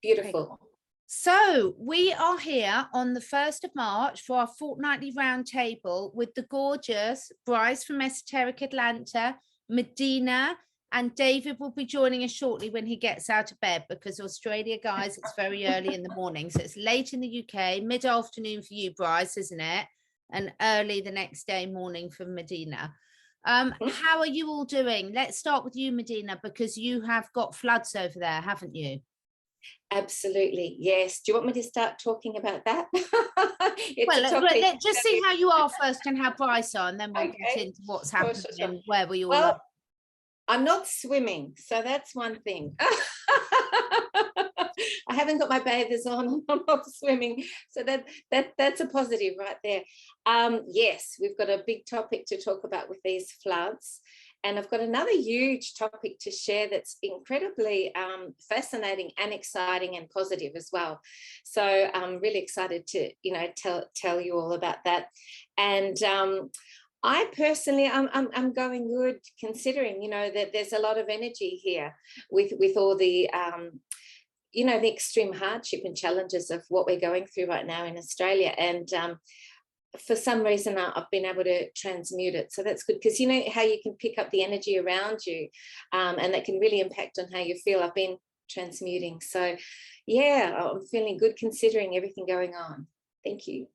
Beautiful. So we are here on the 1st of March for our fortnightly roundtable with the gorgeous Brice from Esoteric Atlanta, Medyhne, and David will be joining us shortly when he gets out of bed, because Australia, guys, it's very early in the morning. So it's late in the UK, mid-afternoon for you, Brice, isn't it? And early the next day morning for Medyhne. How are you all doing? Let's start with you, Medyhne, because you have got floods over there, haven't you? Absolutely, yes. Do you want me to start talking about that? Well, let's just see how you are first and how Brice are, and then we'll get into what's happening and where we all are. I'm not swimming, so that's one thing. I haven't got my bathers on. I'm not swimming, so that's a positive right there. Yes, we've got a big topic to talk about with these floods. And I've got another huge topic to share that's incredibly fascinating and exciting and positive as well. So I'm really excited to, tell you all about that. And I personally, I'm going good, considering, that there's a lot of energy here with all the, the extreme hardship and challenges of what we're going through right now in Australia. And for some reason I've been able to transmute it, so that's good, because you know how you can pick up the energy around you, and that can really impact on how you feel. I've been transmuting, so yeah, I'm feeling good considering everything going on. Thank you.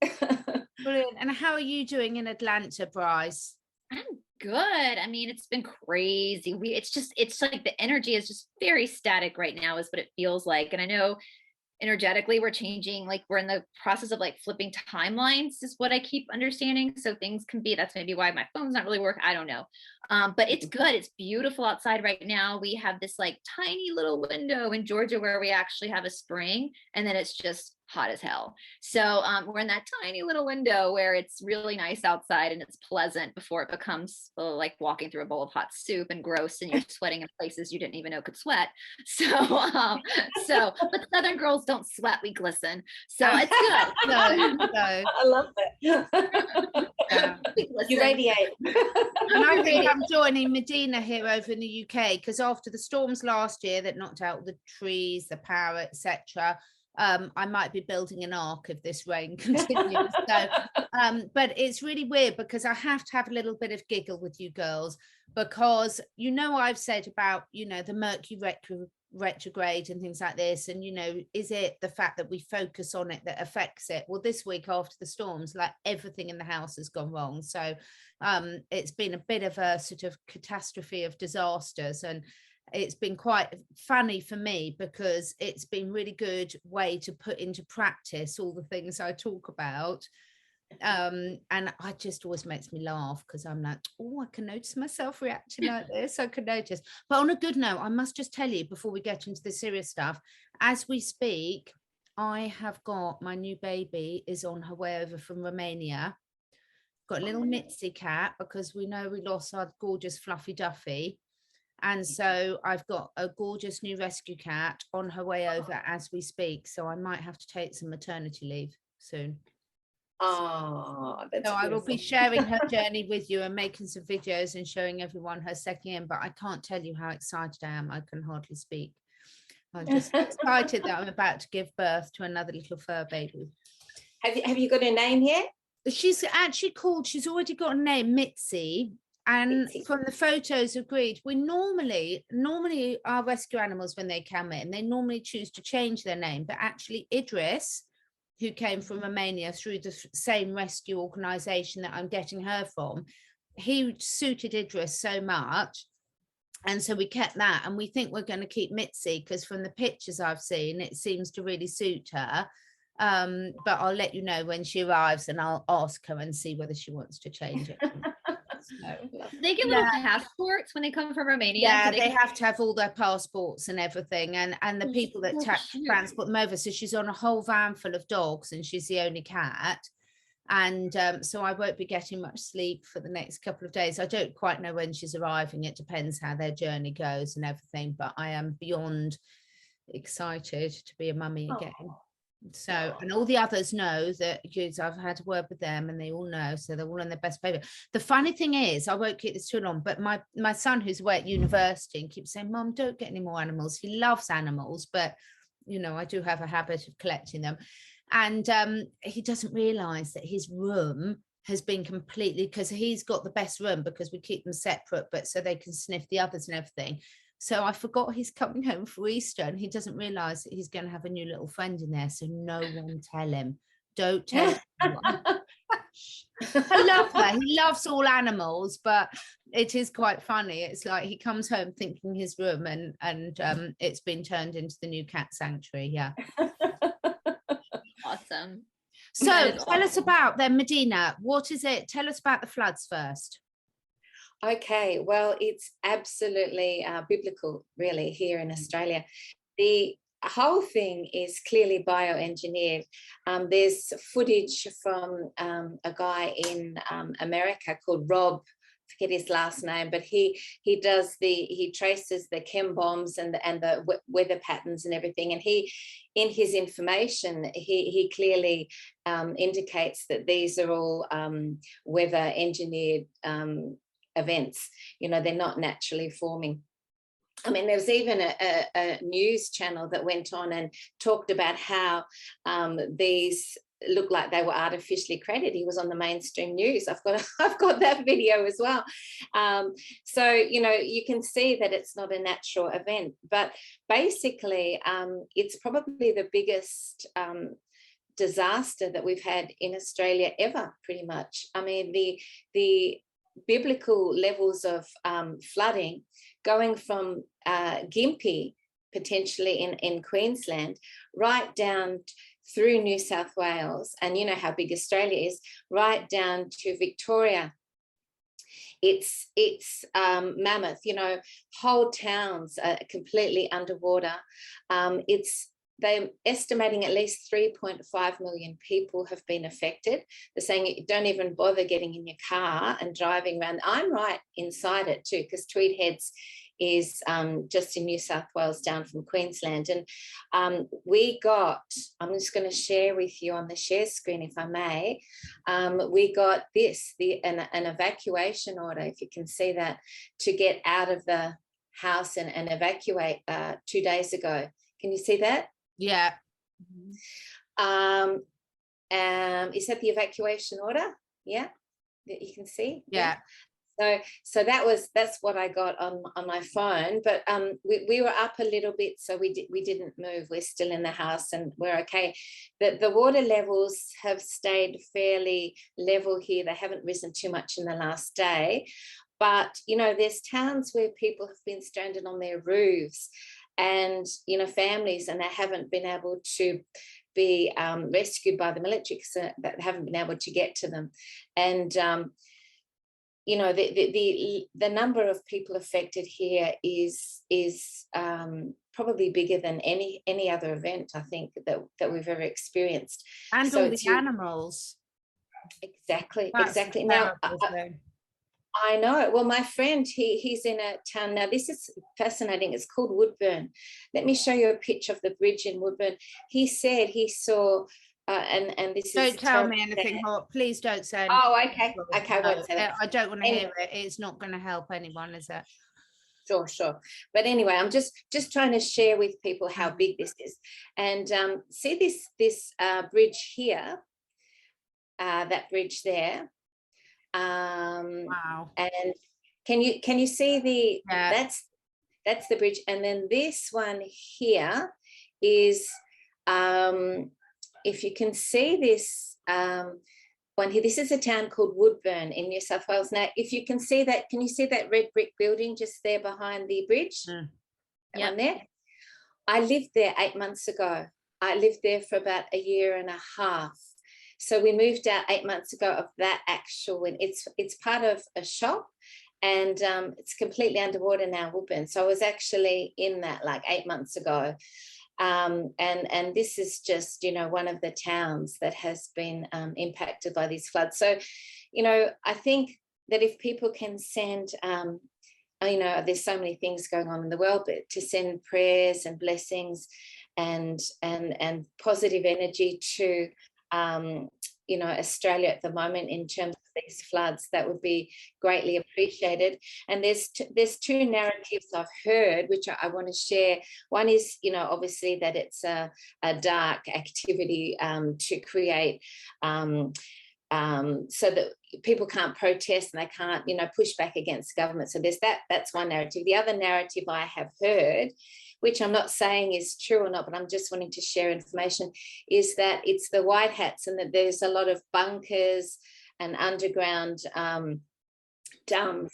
Brilliant. And how are you doing in Atlanta, Brice? I'm good. I mean, it's been crazy. It's like the energy is just very static right now is what it feels like. And I know energetically we're changing, like we're in the process of like flipping timelines is what I keep understanding. So things can be, that's maybe why my phone's not really working, I don't know. But it's good, it's beautiful outside right now. We have this like tiny little window in Georgia where we actually have a spring, and then it's just hot as hell. So we're in that tiny little window where it's really nice outside and it's pleasant before it becomes like walking through a bowl of hot soup and gross, and you're sweating in places you didn't even know could sweat. So but Southern girls don't sweat, we glisten. So it's good. I love that. You radiate. And I think I'm joining Medyhne here over in the UK, because after the storms last year that knocked out the trees, the power, etc., I might be building an ark if this rain continues. So, but it's really weird because I have to have a little bit of giggle with you girls, because I've said about the Mercury retrograde and things like this, and is it the fact that we focus on it that affects it? Well, this week after the storms, like everything in the house has gone wrong. So it's been a bit of a sort of catastrophe of disasters, and it's been quite funny for me because it's been really good way to put into practice all the things I talk about. And I just always makes me laugh because I'm like, oh, I can notice myself reacting like this. I can notice. But on a good note, I must just tell you before we get into the serious stuff, as we speak, I have got my new baby is on her way over from Romania. Got a little Mitzi cat because we know we lost our gorgeous Fluffy Duffy. And so I've got a gorgeous new rescue cat on her way over as we speak. So I might have to take some maternity leave soon. Oh, that's so I will be sharing her journey with you and making some videos and showing everyone her second in. But I can't tell you how excited I am. I can hardly speak. I'm just excited that I'm about to give birth to another little fur baby. Have you got a name yet? She's actually called, she's already got a name, Mitzi. And from the photos agreed, we normally our rescue animals, when they come in, they normally choose to change their name. But actually Idris, who came from Romania through the same rescue organization that I'm getting her from, he suited Idris so much. And so we kept that, and we think we're going to keep Mitzi because from the pictures I've seen, it seems to really suit her. But I'll let you know when she arrives, and I'll ask her and see whether she wants to change it. They get little passports when they come from Romania. Yeah, they have to have all their passports and everything, and the people that transport them over. So she's on a whole van full of dogs, and she's the only cat. And so I won't be getting much sleep for the next couple of days. I don't quite know when she's arriving. It depends how their journey goes and everything. But I am beyond excited to be a mummy again. So, and all the others know that, because I've had a word with them and they all know, so they're all in their best behavior. The funny thing is, I won't keep this too long, but my son, who's away at university and keeps saying, Mom, don't get any more animals. He loves animals, but you know, I do have a habit of collecting them. And he doesn't realise that his room has been completely, because he's got the best room because we keep them separate, but so they can sniff the others and everything. So I forgot he's coming home for Easter, and he doesn't realise that he's going to have a new little friend in there. So no one tell him. Don't tell anyone. I love that. He loves all animals, but it is quite funny. It's like he comes home thinking his room and it's been turned into the new cat sanctuary. Yeah. Awesome. So tell us about then, Medyhne. What is it? Tell us about the floods first. Okay, well, it's absolutely biblical, really, here in Australia. The whole thing is clearly bioengineered. There's footage from a guy in America called Rob, forget his last name, but he traces the chem bombs and the weather patterns and everything, and he, in his information, he clearly indicates that these are all weather engineered events. You know, they're not naturally forming. I mean, there was even a news channel that went on and talked about how these looked like they were artificially created. He was on the mainstream news. I've got that video as well. So, you know, you can see that it's not a natural event, but basically it's probably the biggest disaster that we've had in Australia ever, pretty much. I mean, the biblical levels of flooding going from Gympie, potentially in Queensland, right down through New South Wales, and you know how big Australia is, right down to Victoria. It's mammoth, you know, whole towns are completely underwater. They're estimating at least 3.5 million people have been affected. They're saying don't even bother getting in your car and driving around. I'm right inside it too, because Tweed Heads is just in New South Wales down from Queensland. And we got, I'm just going to share with you on the share screen, if I may, we got this, an evacuation order, if you can see that, to get out of the house and evacuate 2 days ago. Can you see that? Yeah. Is that the evacuation order? Yeah, that you can see. Yeah. So that's what I got on my phone. But we were up a little bit, so we didn't move. We're still in the house and we're okay. The water levels have stayed fairly level here. They haven't risen too much in the last day. But you know, there's towns where people have been stranded on their roofs, and you know, families, and they haven't been able to be rescued by the military, because they haven't been able to get to them. And you know, the number of people affected here is probably bigger than any other event, I think, that we've ever experienced. And so all the animals. Exactly. Now, I know. Well, my friend, he's in a town now. This is fascinating. It's called Woodburn. Let me show you a picture of the bridge in Woodburn. He said he saw, and this don't tell me anything hot. Please don't say anything. Oh, okay. Okay, no, I won't say that. I don't want to hear it. It's not going to help anyone, is it? Sure. But anyway, I'm just trying to share with people how big this is. And see this bridge here, that bridge there. Wow. And can you see the, yeah. That's the bridge. And then this one here is, if you can see this one here, this is a town called Woodburn in New South Wales. Now, if you can see that, can you see that red brick building just there behind the bridge? That one there? I lived there 8 months ago. I lived there for about 1.5 years. So we moved out 8 months ago of that actual, it's part of a shop, and it's completely underwater now, Woodburn. So I was actually in that like 8 months ago. And this is just, you know, one of the towns that has been impacted by these floods. So, you know, I think that if people can send, you know, there's so many things going on in the world, but to send prayers and blessings and positive energy to, you know, Australia at the moment in terms of these floods, that would be greatly appreciated. And there's two narratives I've heard, which I want to share. One is, you know, obviously that it's a dark activity to create so that people can't protest and they can't, you know, push back against government. So there's that's one narrative. The other narrative I have heard, which I'm not saying is true or not, but I'm just wanting to share information, is that it's the white hats and that there's a lot of bunkers and underground dams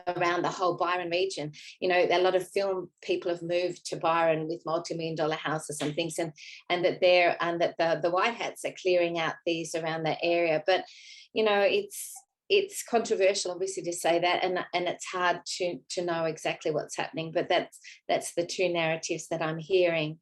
around the whole Byron region. You know, a lot of film people have moved to Byron with multi-million-dollar houses and things, and that the white hats are clearing out these around that area. But you know, it's controversial, obviously, to say that, and it's hard to know exactly what's happening. But that's the two narratives that I'm hearing.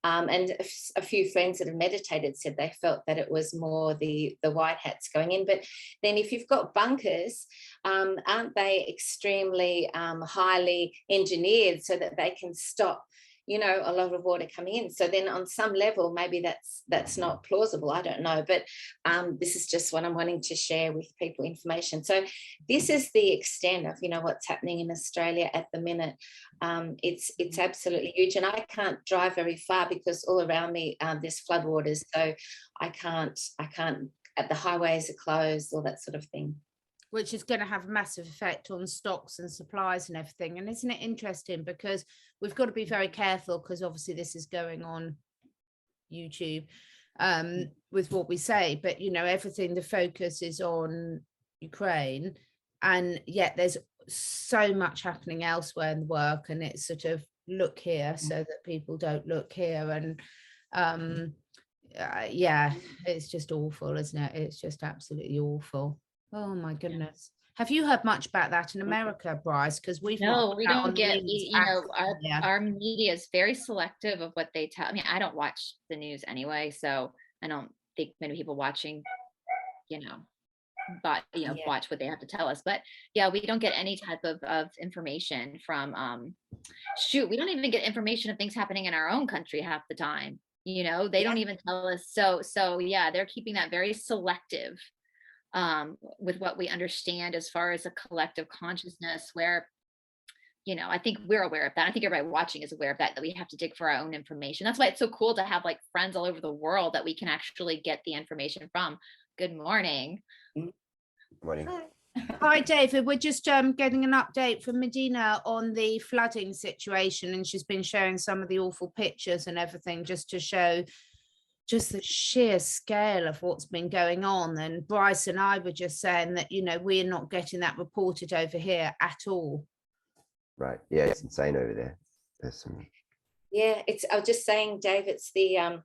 And a few friends that have meditated said they felt that it was more the white hats going in. But then if you've got bunkers, aren't they extremely highly engineered so that they can stop, you know, a lot of water coming in? So then on some level, maybe that's not plausible. I don't know. But this is just what I'm wanting to share with people, information. So this is the extent of, you know, what's happening in Australia at the minute. It's absolutely huge. And I can't drive very far because all around me there's floodwaters. So I can't, the highways are closed, all that sort of thing. Which is going to have a massive effect on stocks and supplies and everything. And isn't it interesting, because we've got to be very careful, because obviously this is going on YouTube with what we say, but you know, everything, the focus is on Ukraine, and yet there's so much happening elsewhere in the work, and it's sort of look here so that people don't look here. And yeah, it's just awful, isn't it? It's just absolutely awful. Oh my goodness. Have you heard much about that in America, Brice? Because we don't get, you know, our media is very selective of what they tell. I mean, I don't watch the news anyway, so I don't think many people watching, you know, but you know, watch what they have to tell us. But yeah, we don't get any type of information from we don't even get information of things happening in our own country half the time. You know, they don't even tell us. So yeah, they're keeping that very selective with what we understand as far as a collective consciousness, where, you know, I think we're aware of that. I think everybody watching is aware of that we have to dig for our own information. That's why it's so cool to have like friends all over the world that we can actually get the information from. Good morning. Good morning. Hi, David. We're just getting an update from Medyhne on the flooding situation, and she's been sharing some of the awful pictures and everything, just to show just the sheer scale of what's been going on. And Brice and I were just saying that, you know, we're not getting that reported over here at all. Right. Yeah, it's insane over there. There's some. Yeah, I was just saying, Dave, it's the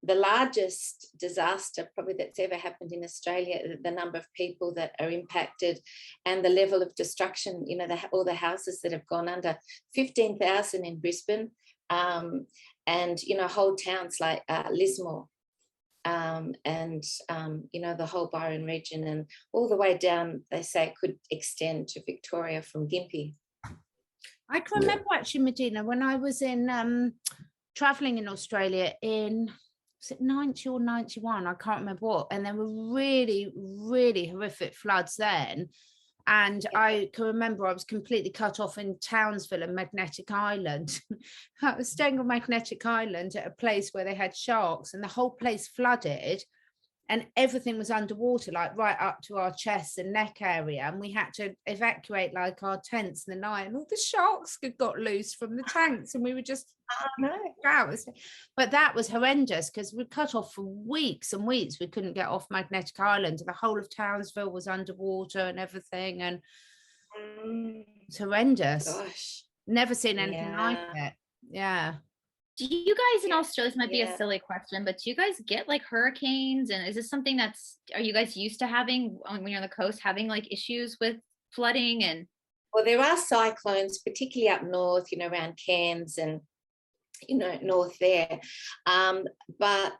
largest disaster probably that's ever happened in Australia. The number of people that are impacted and the level of destruction, you know, all the houses that have gone under. 15,000 in Brisbane. And, you know, whole towns like Lismore and, you know, the whole Byron region, and all the way down, they say it could extend to Victoria from Gympie. I can remember actually, Medyhne, when I was in traveling in Australia in, was it 90 or 91? I can't remember what. And there were really, really horrific floods then. And I can remember I was completely cut off in Townsville and Magnetic Island. I was staying on Magnetic Island at a place where they had sharks, and the whole place flooded and everything was underwater, like right up to our chest and neck area. And we had to evacuate like our tents in the night, and all the sharks got loose from the tanks, and we were just hours. But that was horrendous, because we cut off for weeks and weeks. We couldn't get off Magnetic Island. The whole of Townsville was underwater and everything, and it's horrendous. Gosh, never seen anything like it. Yeah. Do you guys in Australia, this might be a silly question, but do you guys get like hurricanes? And is this something are you guys used to having when you're on the coast, having like issues with flooding? And well, there are cyclones, particularly up north, you know, around Cairns and, you know, north there. But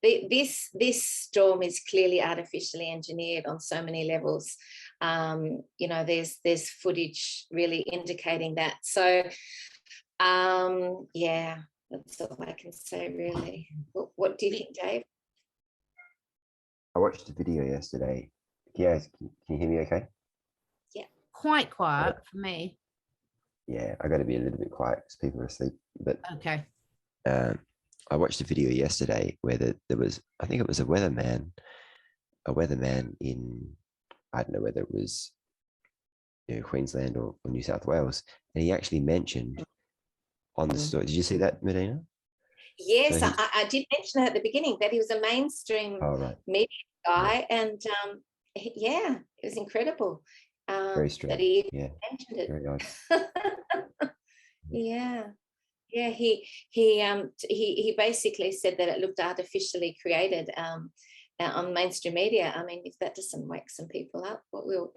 this storm is clearly artificially engineered on so many levels. You know, there's footage really indicating that. So yeah, that's all I can say, really. What do you think, Dave? I watched a video yesterday Yeah, can you hear me okay? Quite quiet for me. Yeah, I got to be a little bit quiet because people are asleep. But Okay. I watched a video yesterday where there was, I think it was a weatherman in, I don't know whether it was Queensland or New South Wales, and he actually mentioned on the story. Did you see that, Medyhne? Yes, So I did mention that at the beginning, that he was a mainstream right. media guy, and yeah, it was incredible Very strange. that he Yeah, mentioned it. very odd. Yeah, yeah. He basically said that it looked artificially created on mainstream media. I mean, if that doesn't wake some people up, what will?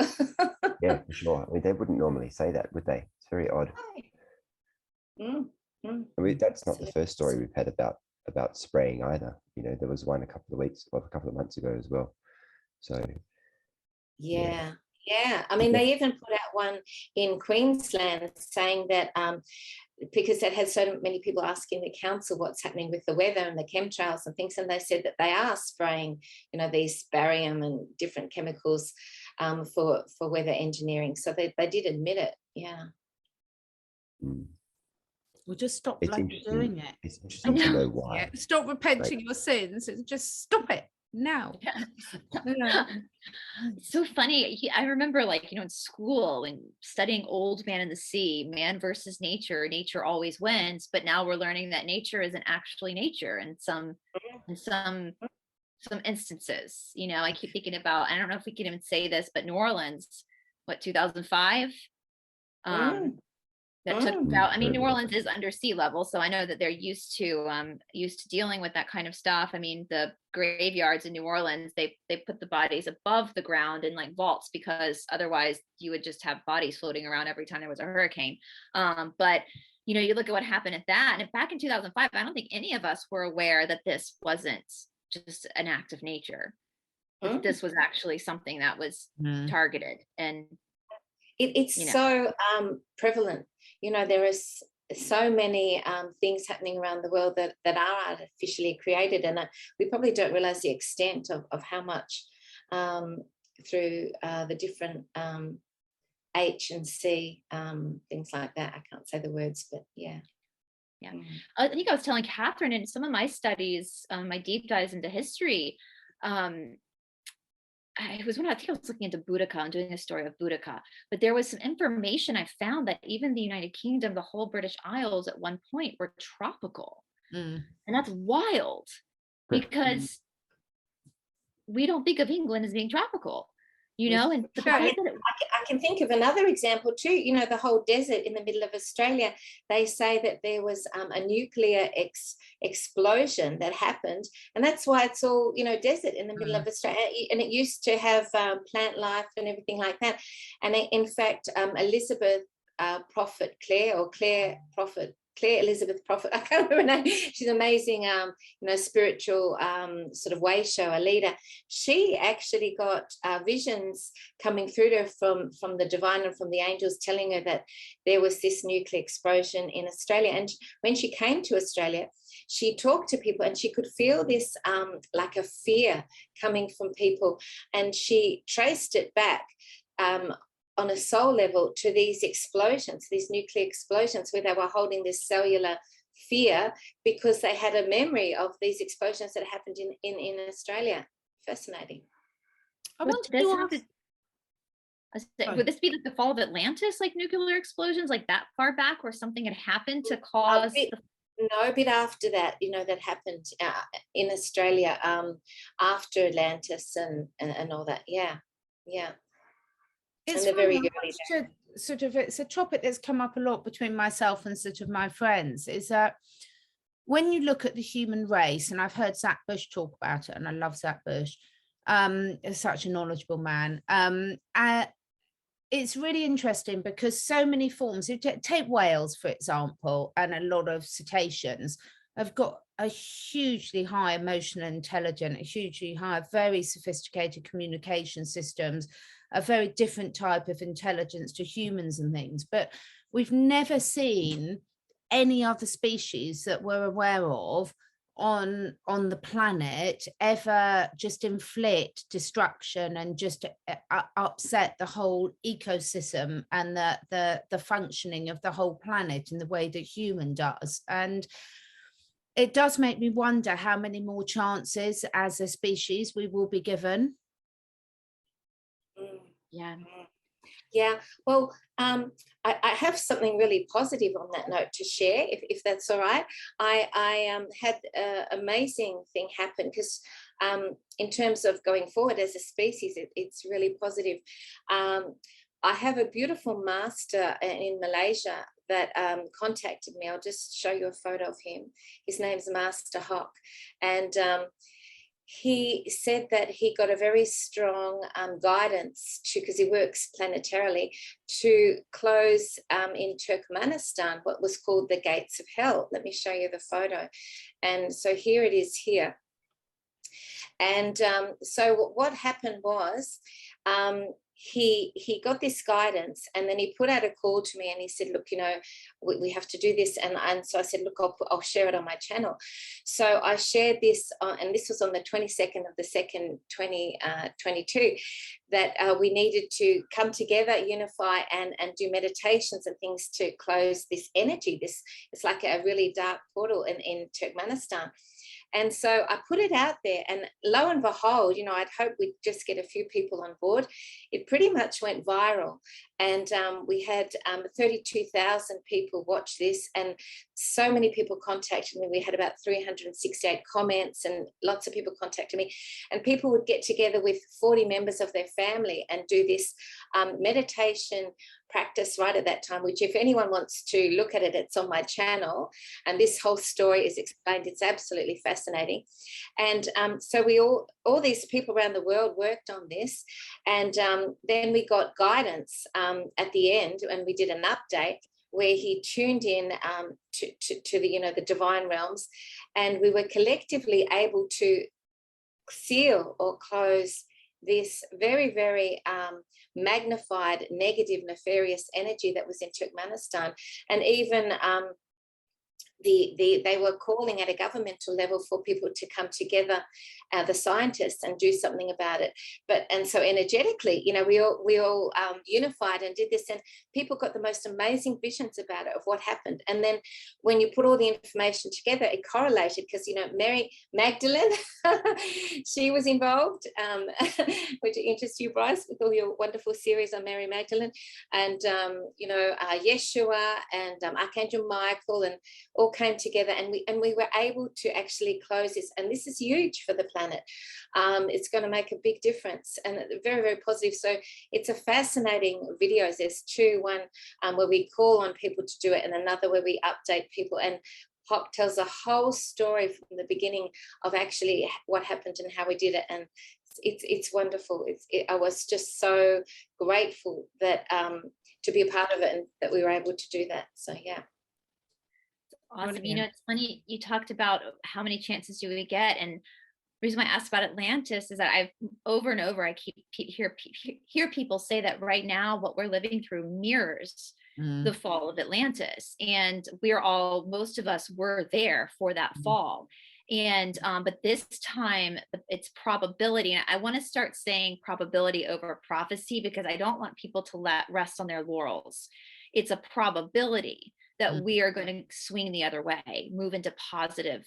Yeah, for sure. I mean, they wouldn't normally say that, would they? It's very odd. Mm, mm. I mean, that's not the first story we've had about spraying either. There was one a couple of months ago as well. So Yeah. I mean, they even put out one in Queensland saying that because it had so many people asking the council what's happening with the weather and the chemtrails and things, and they said that they are spraying, these barium and different chemicals for weather engineering. So they did admit it. Yeah. We'll just stop it's doing it. It's interesting to know why. Yeah. Stop repenting your sins and just stop it now. Yeah. It's so funny. I remember, in school and studying Old Man in the Sea, man versus nature. Nature always wins, but now we're learning that nature isn't actually nature in some instances. I keep thinking about, I don't know if we can even say this, but New Orleans, 2005? That took about, I mean, New Orleans is under sea level, so I know that they're used to dealing with that kind of stuff. I mean, the graveyards in New Orleans, they put the bodies above the ground in vaults, because otherwise you would just have bodies floating around every time there was a hurricane. But you look at what happened at that, and back in 2005, I don't think any of us were aware that this wasn't just an act of nature. That this was actually something that was targeted, and it's so prevalent. There is so many things happening around the world that are artificially created, and we probably don't realize the extent of how much through the different H and C things like that. I can't say the words, but yeah. I think I was telling Catherine in some of my studies, my deep dives into history, I think I was looking into Boudica and doing a story of Boudica, but there was some information I found that even the United Kingdom, the whole British Isles at one point were tropical. And that's wild, because we don't think of England as being tropical, and the fact that I can think of another example too. The whole desert in the middle of Australia, they say that there was a nuclear explosion that happened, and that's why it's all desert in the middle of Australia, and it used to have plant life and everything like that. And in fact, Elizabeth Prophet Clare, or Claire Elizabeth Prophet, I can't remember her name. She's amazing, spiritual sort of way shower leader. She actually got visions coming through to her from the divine and from the angels, telling her that there was this nuclear explosion in Australia. And when she came to Australia, she talked to people, and she could feel this like a fear coming from people, and she traced it back on a soul level to these explosions, these nuclear explosions, where they were holding this cellular fear because they had a memory of these explosions that happened in Australia. Fascinating. Would this be like the fall of Atlantis, like nuclear explosions, like that far back, where something had happened to cause? A bit after that, that happened in Australia after Atlantis and all that. Yeah. It's it's a topic that's come up a lot between myself and sort of my friends, is that when you look at the human race, and I've heard Zach Bush talk about it, and I love Zach Bush, is such a knowledgeable man. It's really interesting because so many forms, take whales for example, and a lot of cetaceans have got a hugely high emotional intelligence, a hugely high, very sophisticated communication systems, a very different type of intelligence to humans and things. But we've never seen any other species that we're aware of on the planet ever just inflict destruction and just upset the whole ecosystem and the functioning of the whole planet in the way that human does. And it does make me wonder how many more chances as a species we will be given. Yeah. Yeah, well, I have something really positive on that note to share, if that's all right. I had an amazing thing happen, because in terms of going forward as a species, it's really positive. I have a beautiful master in Malaysia that contacted me. I'll just show you a photo of him. His name's Master Hock. And he said that he got a very strong guidance to, because he works planetarily, to close in Turkmenistan what was called the gates of hell. Let me show you the photo. And so here it is here. And so what happened was he got this guidance, and then he put out a call to me and he said, look, you know, we have to do this. And so I said, look, I'll share it on my channel. So I shared this, and this was on the 22nd of the 2nd, 2022, that we needed to come together, unify, and do meditations and things to close this energy. It's like a really dark portal in Turkmenistan. And so I put it out there, and lo and behold, you know, I'd hoped we'd just get a few people on board. It pretty much went viral. And we had 32,000 people watch this, and so many people contacted me. We had about 368 comments, and lots of people contacted me. And people would get together with 40 members of their family and do this meditation practice right at that time, which if anyone wants to look at it, it's on my channel. And this whole story is explained. It's absolutely fascinating. And so we all these people around the world worked on this. And then we got guidance at the end, and we did an update where he tuned in to the, you know, the divine realms, and we were collectively able to seal or close this very, very magnified, negative, nefarious energy that was in Turkmenistan. And even they were calling at a governmental level for people to come together, the scientists, and do something about it. And so energetically, you know, we all unified and did this, and people got the most amazing visions about it, of what happened. And then when you put all the information together, it correlated, because, you know, Mary Magdalene, she was involved, which interests you, Brice, with all your wonderful series on Mary Magdalene, and you know, Yeshua and Archangel Michael, and all came together, and we were able to actually close this. And this is huge for the planet. It's going to make a big difference, and very, very positive. So it's a fascinating videos. There's two, one where we call on people to do it, and another where we update people. And Hock tells a whole story from the beginning of actually what happened and how we did it. And it's wonderful. I was just so grateful that to be a part of it, and that we were able to do that. So yeah. Awesome. You know, it's funny, you talked about how many chances do we get, and the reason why I asked about Atlantis is that I've over and over, I hear people say that right now what we're living through mirrors the fall of Atlantis, and most of us were there for that fall. And but this time it's probability, and I want to start saying probability over prophecy, because I don't want people to rest on their laurels. It's a probability that we are going to swing the other way, move into a positive,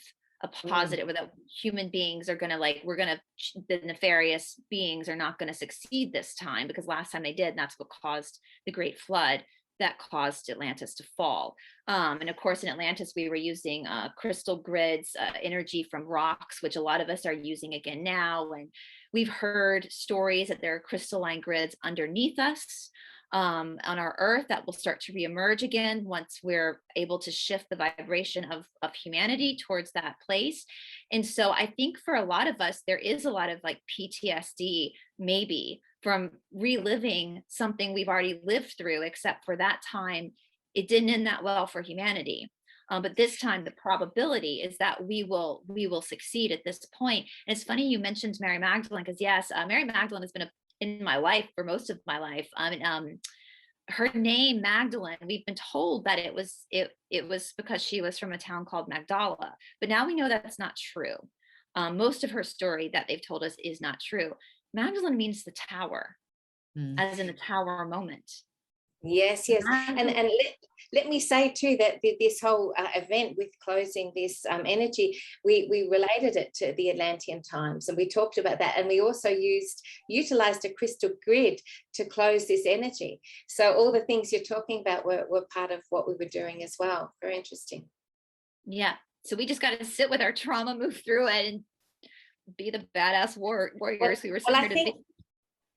where that human beings are going to the nefarious beings are not going to succeed this time, because last time they did, and that's what caused the Great Flood that caused Atlantis to fall. And of course, in Atlantis, we were using crystal grids, energy from rocks, which a lot of us are using again now. And we've heard stories that there are crystalline grids underneath us on our earth that will start to reemerge again once we're able to shift the vibration of humanity towards that place. And so I think for a lot of us, there is a lot of like PTSD maybe from reliving something we've already lived through, except for that time it didn't end that well for humanity. But this time the probability is that we will succeed at this point. And it's funny you mentioned Mary Magdalene, because yes, Mary Magdalene has been in my life for most of my life. her name Magdalene, we've been told that it was because she was from a town called Magdala, but now we know that's not true. Most of her story that they've told us is not true. Magdalene means the tower, as in the tower moment. Yes, yes. And let me say too that this whole event with closing this energy, we related it to the Atlantean times, and we talked about that, and we also utilized a crystal grid to close this energy. So all the things you're talking about were part of what we were doing as well. Very interesting. Yeah. So we just got to sit with our trauma, move through it, and be the badass warriors we were sent here to be.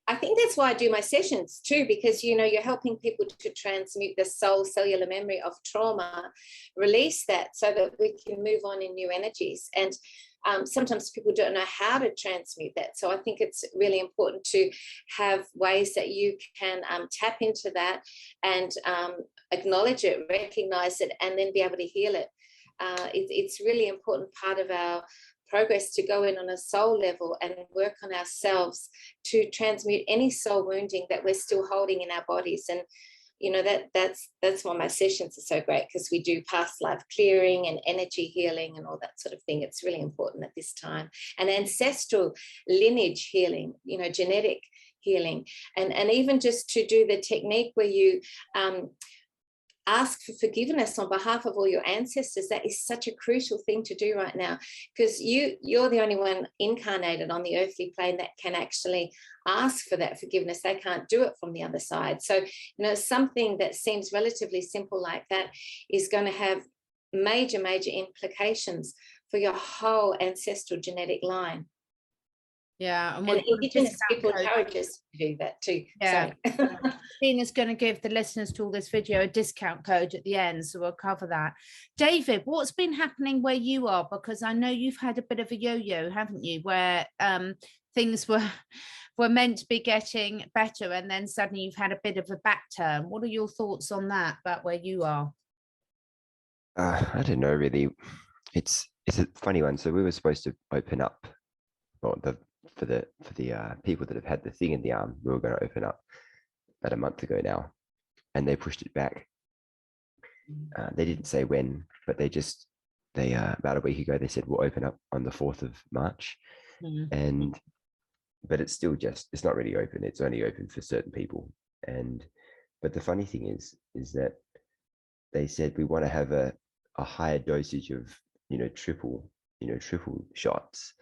I think that's why I do my sessions too, because, you know, you're helping people to transmute the soul cellular memory of trauma, release that so that we can move on in new energies. And sometimes people don't know how to transmute that. So I think it's really important to have ways that you can tap into that and acknowledge it, recognize it, and then be able to heal it. It's really important part of our progress to go in on a soul level and work on ourselves to transmute any soul wounding that we're still holding in our bodies. And you know, that's why my sessions are so great, because we do past life clearing and energy healing and all that sort of thing. It's really important at this time. And ancestral lineage healing, you know, genetic healing, and even just to do the technique where you ask for forgiveness on behalf of all your ancestors. That is such a crucial thing to do right now, because you're the only one incarnated on the earthly plane that can actually ask for that forgiveness. They can't do it from the other side. So, you know, something that seems relatively simple like that is going to have major implications for your whole ancestral genetic line. Yeah, and Indigenous people encourage us to do that too. Yeah, Tina's going to give the listeners to all this video a discount code at the end, so we'll cover that. David, what's been happening where you are? Because I know you've had a bit of a yo-yo, haven't you, where things were meant to be getting better, and then suddenly you've had a bit of a back turn. What are your thoughts on that, about where you are? I don't know, really. It's a funny one. So we were supposed to open up, well, for the people that have had the thing in the arm, we were going to open up about a month ago now, and they pushed it back. They didn't say when, but they about a week ago they said we'll open up on the 4th of March. But it's still it's not really open. It's only open for certain people. But the funny thing is that they said we want to have a higher dosage of, triple shots.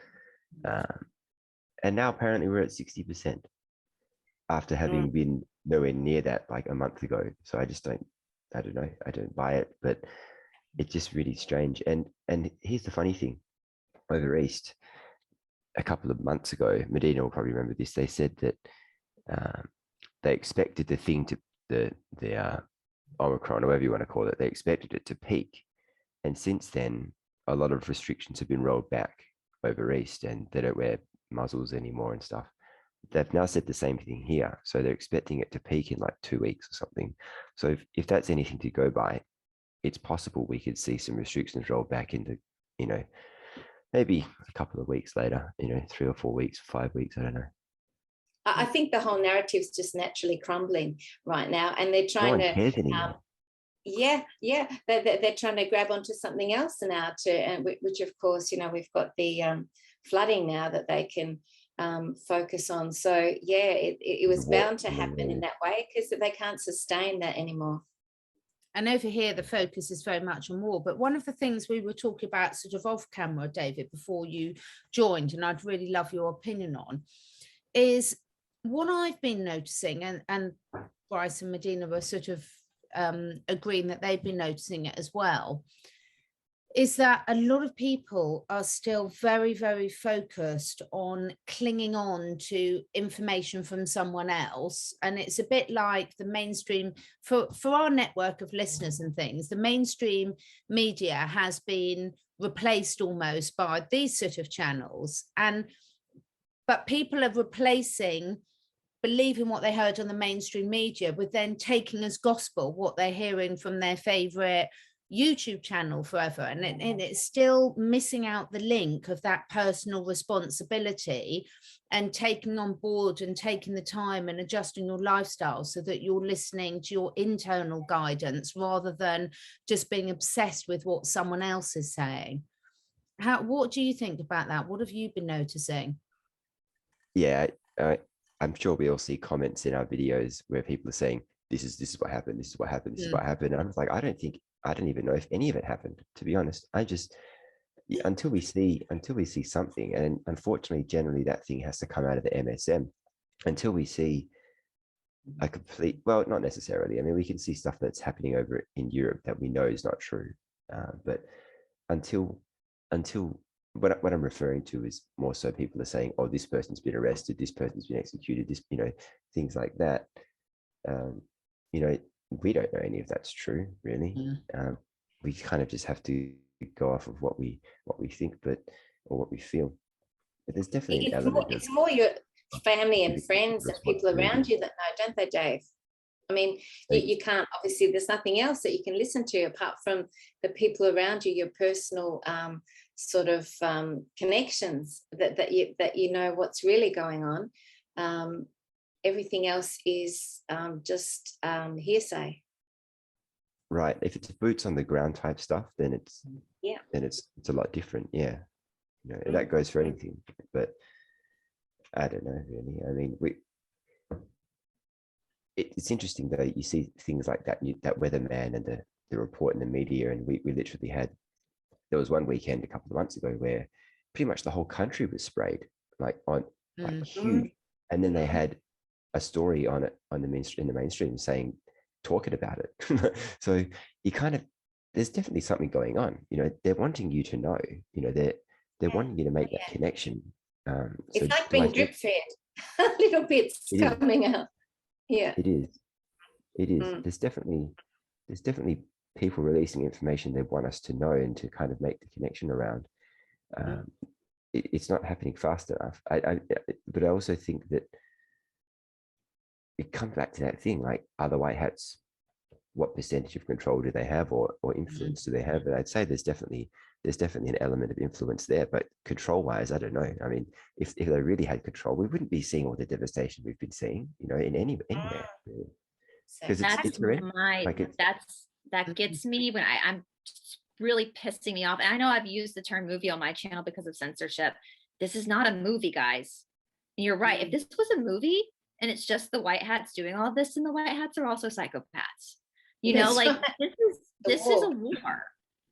And now apparently we're at 60% after having been nowhere near that like a month ago. So I don't know. I don't buy it, but it's just really strange. And here's the funny thing. Over East, a couple of months ago, Medyhne will probably remember this, they said that they expected the thing to, the Omicron, or whatever you want to call it, they expected it to peak. And since then, a lot of restrictions have been rolled back over East, and they don't wear muzzles anymore and stuff. They've now said the same thing here. So they're expecting it to peak in like 2 weeks or something. So if that's anything to go by, it's possible we could see some restrictions rolled back into, maybe a couple of weeks later, 3 or 4 weeks, 5 weeks, I don't know. I think the whole narrative's just naturally crumbling right now, and they're trying no one cares anymore. They're trying to grab onto something else now which of course, we've got the flooding now that they can focus on. So it was bound to happen in that way, because they can't sustain that anymore. And over here, the focus is very much on war. But one of the things we were talking about sort of off camera, David, before you joined, and I'd really love your opinion on, is what I've been noticing, and Brice and Medyhne were sort of agreeing that they've been noticing it as well, is that a lot of people are still very, very focused on clinging on to information from someone else. And it's a bit like the mainstream, for our network of listeners and things, the mainstream media has been replaced almost by these sort of channels. But people are replacing believing what they heard on the mainstream media with then taking as gospel what they're hearing from their favorite YouTube channel forever, and it's still missing out the link of that personal responsibility and taking on board and taking the time and adjusting your lifestyle so that you're listening to your internal guidance rather than just being obsessed with what someone else is saying. What do you think about that? What have you been noticing? Yeah, I'm sure we all see comments in our videos where people are saying, this is what happened, this is what happened, this is what happened. And I'm like, I don't even know if any of it happened, to be honest. Until we see something, and unfortunately, generally that thing has to come out of the MSM. Until we see a complete, well, not necessarily. I mean, we can see stuff that's happening over in Europe that we know is not true. But until what I'm referring to is more so people are saying, oh, this person's been arrested, this person's been executed, this, things like that. We don't know any of that's true, really. We kind of just have to go off of what we think, or what we feel. But there's definitely it's more your family and friends and people around you that know, don't they, Dave? I mean, you can't, obviously there's nothing else that you can listen to apart from the people around you, your personal sort of connections that you know what's really going on. Everything else is just hearsay. Right. If it's boots on the ground type stuff, then it's a lot different. Yeah. And that goes for anything. But I don't know, really. I mean, it's interesting though. You see things like that, that weatherman and the report in the media, and we literally had. There was one weekend a couple of months ago where pretty much the whole country was sprayed, like huge, and then they had a story on it in the mainstream saying, talking about it. So you kind of, there's definitely something going on. They're wanting you to know. They're wanting you to make that connection. It's like being drip fed, little bits coming out. Yeah, it is. There's definitely people releasing information they want us to know and to kind of make the connection around. It's not happening fast enough. But I also think that it comes back to that thing, like, are the white hats, what percentage of control do they have, or influence do they have? And I'd say there's definitely an element of influence there, but control wise, I don't know. I mean, if they really had control, we wouldn't be seeing all the devastation we've been seeing, in anywhere. Because that gets me when I'm really pissing me off. And I know I've used the term movie on my channel because of censorship. This is not a movie, guys. And you're right. If this was a movie and it's just the white hats doing all this, and the white hats are also psychopaths, this is a war.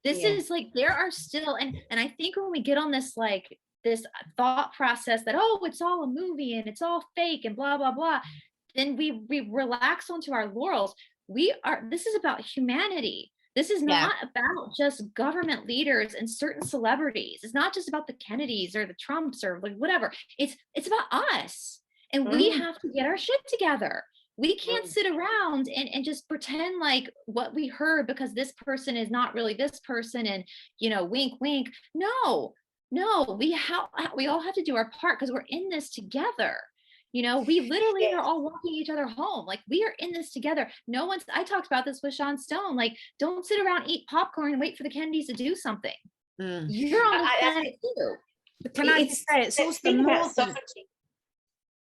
This is like, there are still, and I think when we get on this, like this thought process that, oh, it's all a movie and it's all fake and blah, blah, blah, then we relax onto our laurels. This is about humanity. This is not about just government leaders and certain celebrities. It's not just about the Kennedys or the Trumps or like whatever. It's about us. And we have to get our shit together. We can't sit around and just pretend like what we heard because this person is not really this person and, wink, wink. No, we all have to do our part because we're in this together. We literally are all walking each other home. Like, we are in this together. I talked about this with Sean Stone. Like, don't sit around, eat popcorn and wait for the Kennedys to do something. You're on the planet too. But can I just say, it's also more than,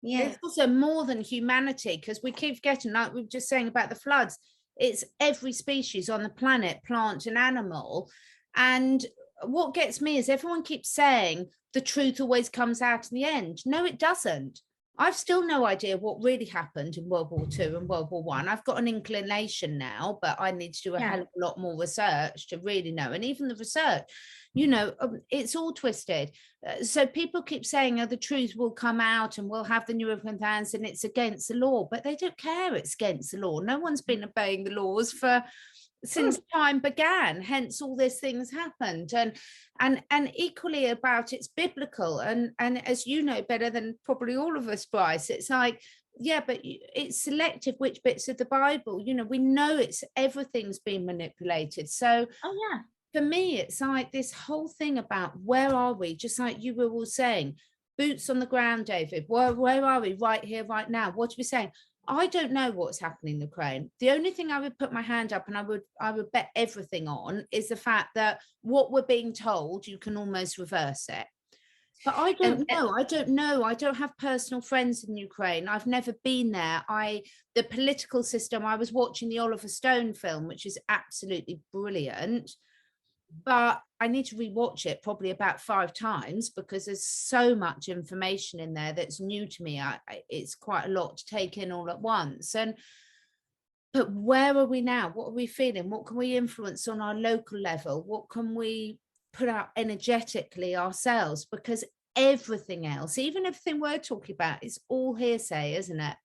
it's also more than humanity, because we keep forgetting, like we were just saying about the floods, it's every species on the planet, plant and animal. And what gets me is everyone keeps saying the truth always comes out in the end. No, it doesn't. I've still no idea what really happened in World War II and World War I. I've got an inclination now, but I need to do a hell of a lot more research to really know. And even the research, it's all twisted. So people keep saying, the truth will come out and we'll have the new plans and it's against the law, but they don't care it's against the law. No one's been obeying the laws since time began, hence all these things happened. And equally about it's biblical, and as you know better than probably all of us, Brice, it's like, but it's selective which bits of the Bible, we know everything's been manipulated. So for me, it's like this whole thing about where are we, just like you were all saying, boots on the ground, David, where are we right here, right now? What are we saying? I don't know what's happening in Ukraine. The only thing I would put my hand up and I would bet everything on is the fact that what we're being told, you can almost reverse it. But I don't know. I don't have personal friends in Ukraine. I've never been there. The political system, I was watching the Oliver Stone film, which is absolutely brilliant, but I need to rewatch it probably about 5 times because there's so much information in there that's new to me. It's quite a lot to take in all at once. But where are we now? What are we feeling? What can we influence on our local level? What can we put out energetically ourselves? Because everything else, even everything we're talking about, is all hearsay, isn't it?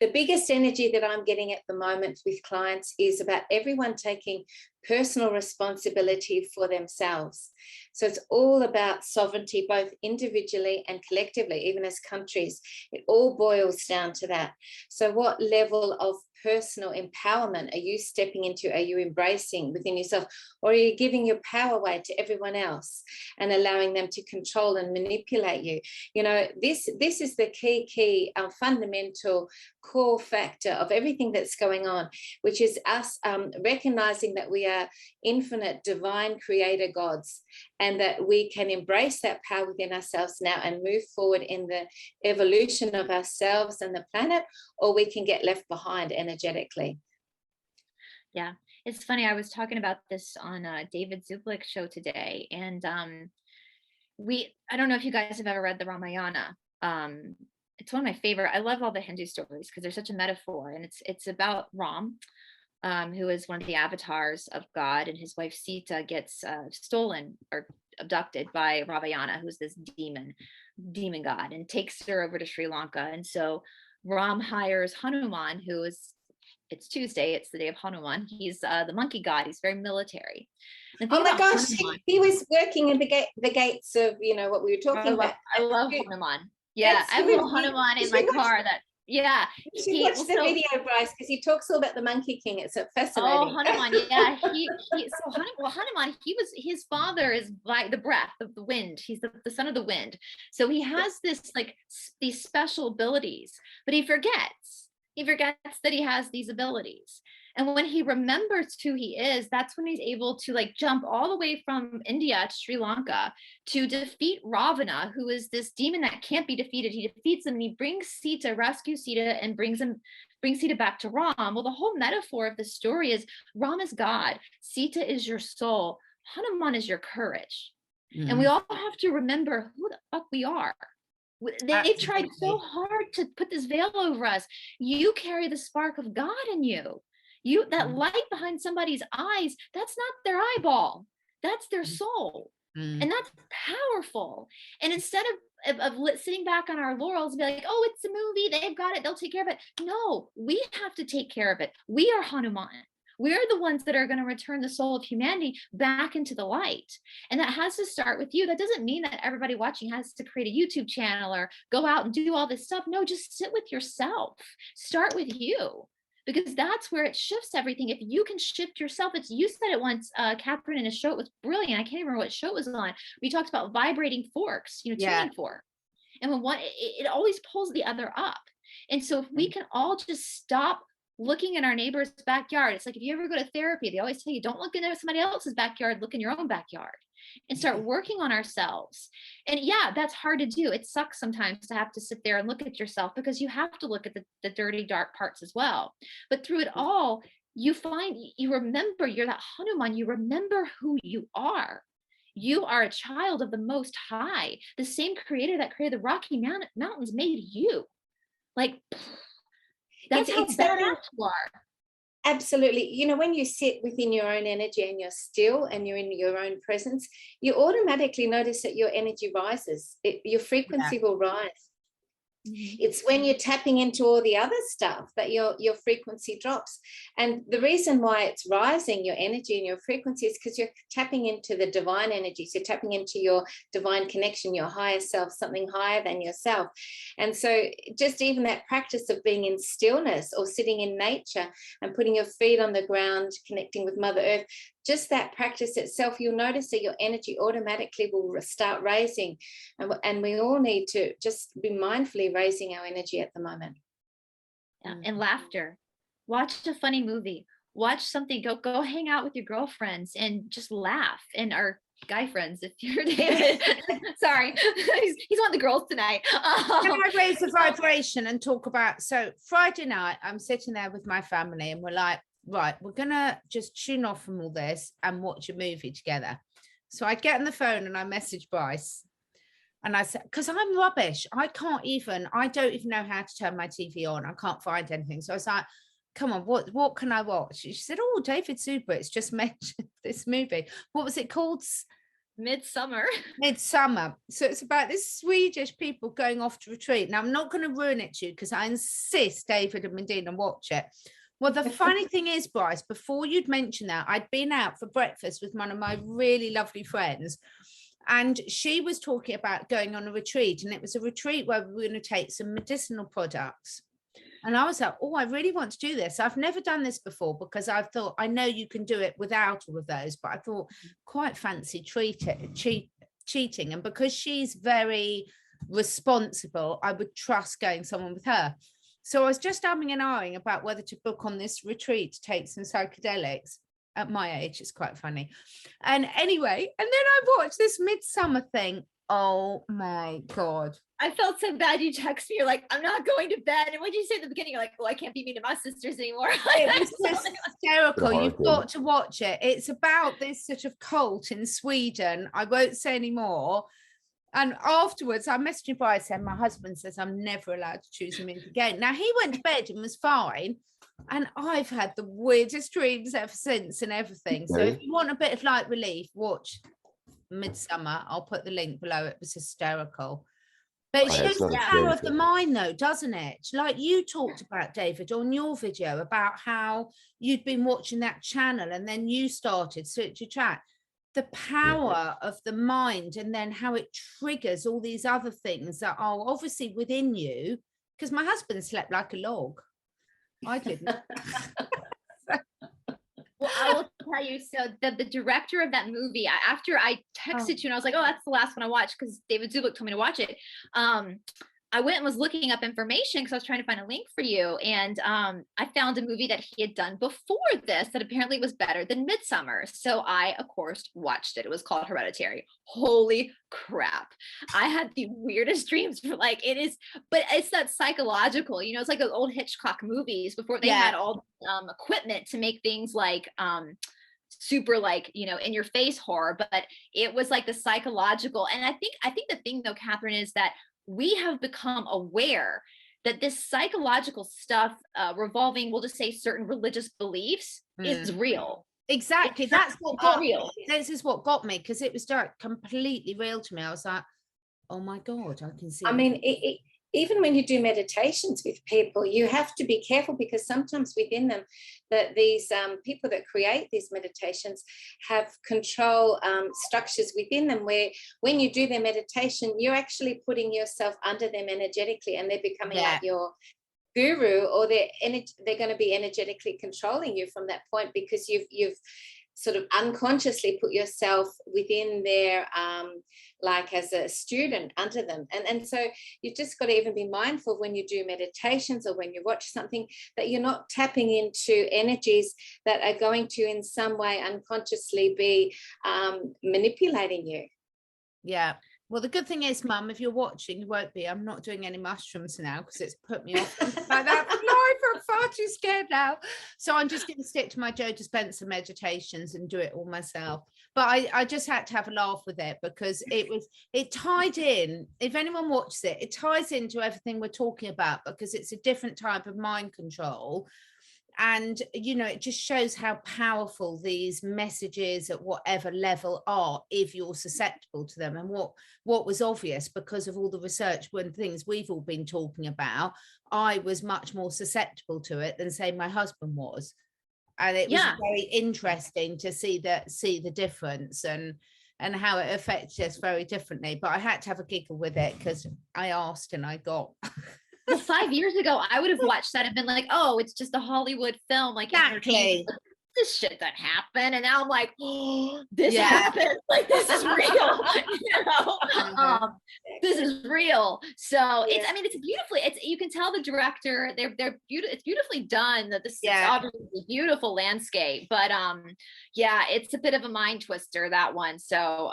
The biggest energy that I'm getting at the moment with clients is about everyone taking personal responsibility for themselves. So it's all about sovereignty, both individually and collectively, even as countries. It all boils down to that. So what level of personal empowerment are you stepping into? Are you embracing within yourself, or are you giving your power away to everyone else and allowing them to control and manipulate you? You know, this is the key fundamental core factor of everything that's going on, which is us recognizing that we are infinite divine creator gods, and that we can embrace that power within ourselves now and move forward in the evolution of ourselves and the planet, or we can get left behind energetically. Yeah, it's funny. I was talking about this on David Zublick's show today, and I don't know if you guys have ever read the Ramayana. It's one of my favorite. I love all the Hindu stories because they're such a metaphor, and it's about Ram, who is one of the avatars of God, and his wife Sita gets stolen or abducted by Ravayana, who's this demon god, and takes her over to Sri Lanka. And so Ram hires Hanuman, it's Tuesday, it's the day of Hanuman. He's the monkey god. He's very military. Oh my gosh, he was working in the gates of, what we were talking about. I love Hanuman. Yeah, I have a little Hanuman in my car that, yeah. You should watch the video, Brice, because he talks all about the Monkey King. It's fascinating. Oh, Hanuman, yeah. Hanuman, his father is like the breath of the wind. He's the son of the wind. So he has these special abilities, but he forgets that he has these abilities. And when he remembers who he is, that's when he's able to jump all the way from India to Sri Lanka to defeat Ravana, who is this demon that can't be defeated. He defeats him, and he brings Sita, rescues Sita, and brings Sita back to Ram. Well, the whole metaphor of the story is Ram is God, Sita is your soul, Hanuman is your courage. Mm-hmm. And we all have to remember who the fuck we are. They've tried so hard to put this veil over us. You carry the spark of God in you. That light behind somebody's eyes, that's not their eyeball, that's their soul. And that's powerful. And instead of sitting back on our laurels and be like, oh, it's a movie, they've got it, they'll take care of it. No, we have to take care of it. We are Hanuman. We're the ones that are going to return the soul of humanity back into the light. And that has to start with you. That doesn't mean that everybody watching has to create a YouTube channel or go out and do all this stuff. No, just sit with yourself. Start with you. Because that's where it shifts everything. If you can shift yourself, you said it once, Catherine, in a show, it was brilliant. I can't remember what show it was on. We talked about vibrating forks, tuning fork. And when one, it always pulls the other up. And so if we can all just stop looking in our neighbor's backyard, it's like if you ever go to therapy, they always tell you, don't look in somebody else's backyard, look in your own backyard. And start working on ourselves. And yeah, that's hard to do. It sucks sometimes to have to sit there and look at yourself, because you have to look at the dirty, dark parts as well. But through it all, you remember, you're that Hanuman, you remember who you are. You are a child of the Most High. The same creator that created the Rocky Mountains made you. That's how badass you are. Absolutely. When you sit within your own energy and you're still and you're in your own presence, you automatically notice that your energy rises. Your frequency will rise. Mm-hmm. It's when you're tapping into all the other stuff that your frequency drops. And the reason why it's rising, your energy and your frequency, is because you're tapping into the divine energy. So you're tapping into your divine connection, your higher self, something higher than yourself. And so just even that practice of being in stillness or sitting in nature and putting your feet on the ground, connecting with Mother Earth, just that practice itself, you'll notice that your energy automatically will start raising. And we all need to just be mindfully raising our energy at the moment. and laughter. Watch a funny movie. Watch something. Go hang out with your girlfriends and just laugh. And our guy friends, if you're David. Sorry, he's one of the girls tonight. Can I raise the vibration and talk about, so Friday night I'm sitting there with my family and we're like, right, we're gonna just tune off from all this and watch a movie together. So I get on the phone and I message Brice and I said, because I'm rubbish, I don't even know how to turn my TV on, I can't find anything. So I was like, come on, what can I watch? She said, oh, David Super, it's just mentioned this movie. What was it called? Midsummer. So it's about this Swedish people going off to retreat. Now I'm not going to ruin it to you because I insist David and Medyhne watch it. Well, the funny thing is, Brice, before you'd mentioned that, I'd been out for breakfast with one of my really lovely friends, and she was talking about going on a retreat, and it was a retreat where we were going to take some medicinal products. And I was like, oh, I really want to do this. I've never done this before because I thought, I know you can do it without all of those, but I thought quite fancy cheating. And because she's very responsible, I would trust going someone with her. So I was just umming and ahhing about whether to book on this retreat to take some psychedelics. At my age, it's quite funny. And anyway, and then I watched this Midsummer thing. Oh my God. I felt so bad. You text me, you're like, I'm not going to bed. And what did you say at the beginning? You're like, oh, I can't be mean to my sisters anymore. It was just hysterical. You've got to watch it. It's about this sort of cult in Sweden. I won't say any more. And afterwards, I messaged Brice and my husband says, I'm never allowed to choose a movie again. Now, he went to bed and was fine. And I've had the weirdest dreams ever since and everything. So if you want a bit of light relief, watch Midsummer. I'll put the link below. It was hysterical. But it shows the power of the mind, though, doesn't it? Like you talked about, David, on your video about how you'd been watching that channel and then you started Switch Your Chat. The power of the mind and then how it triggers all these other things that are obviously within you. Because my husband slept like a log. I didn't. Well, I will tell you, so the director of that movie, after I texted you and I was like, oh, that's the last one I watched because David Zubik told me to watch it. I went and was looking up information because I was trying to find a link for you. And I found a movie that he had done before this that apparently was better than Midsummer. So I, of course, watched it. It was called Hereditary. Holy crap. I had the weirdest dreams for like, it is, but it's that psychological, you know, it's like those old Hitchcock movies before they had all equipment to make things like, super like, you know, in your face horror, but it was like the psychological. And I think the thing though, Catherine, is that we have become aware that this psychological stuff revolving, we'll just say certain religious beliefs is real. Exactly. That's what got me. This is what got me, because it was completely real to me. I was like, oh my God, I can see. I mean, even when you do meditations with people, you have to be careful because sometimes within them, that these people that create these meditations have control structures within them where when you do their meditation, you're actually putting yourself under them energetically and they're becoming like your guru, or they're going to be energetically controlling you from that point because you've sort of unconsciously put yourself within their like as a student under them, and so you've just got to even be mindful when you do meditations or when you watch something that you're not tapping into energies that are going to in some way unconsciously be manipulating you. Yeah. Well, the good thing is, Mum, if you're watching, you won't be. I'm not doing any mushrooms now because it's put me off like that. No, I'm far too scared now. So I'm just going to stick to my Joe Dispenza meditations and do it all myself. But I just had to have a laugh with it because it tied in. If anyone watches it, it ties into everything we're talking about because it's a different type of mind control. And, you know, it just shows how powerful these messages at whatever level are if you're susceptible to them. And what was obvious because of all the research when things we've all been talking about, I was much more susceptible to it than, say, my husband was. And it was very interesting to see the difference and how it affects us very differently. But I had to have a giggle with it because I asked and I got... Well, 5 years ago, I would have watched that and been like, oh, it's just a Hollywood film. Like, exactly. this shit that happened. And now I'm like, oh, this happened. Like, this is real. This is real. So it's, I mean, it's beautifully, you can tell the director, they're beautiful. It's beautifully done. That this is obviously a beautiful landscape, but yeah, it's a bit of a mind twister, that one. So,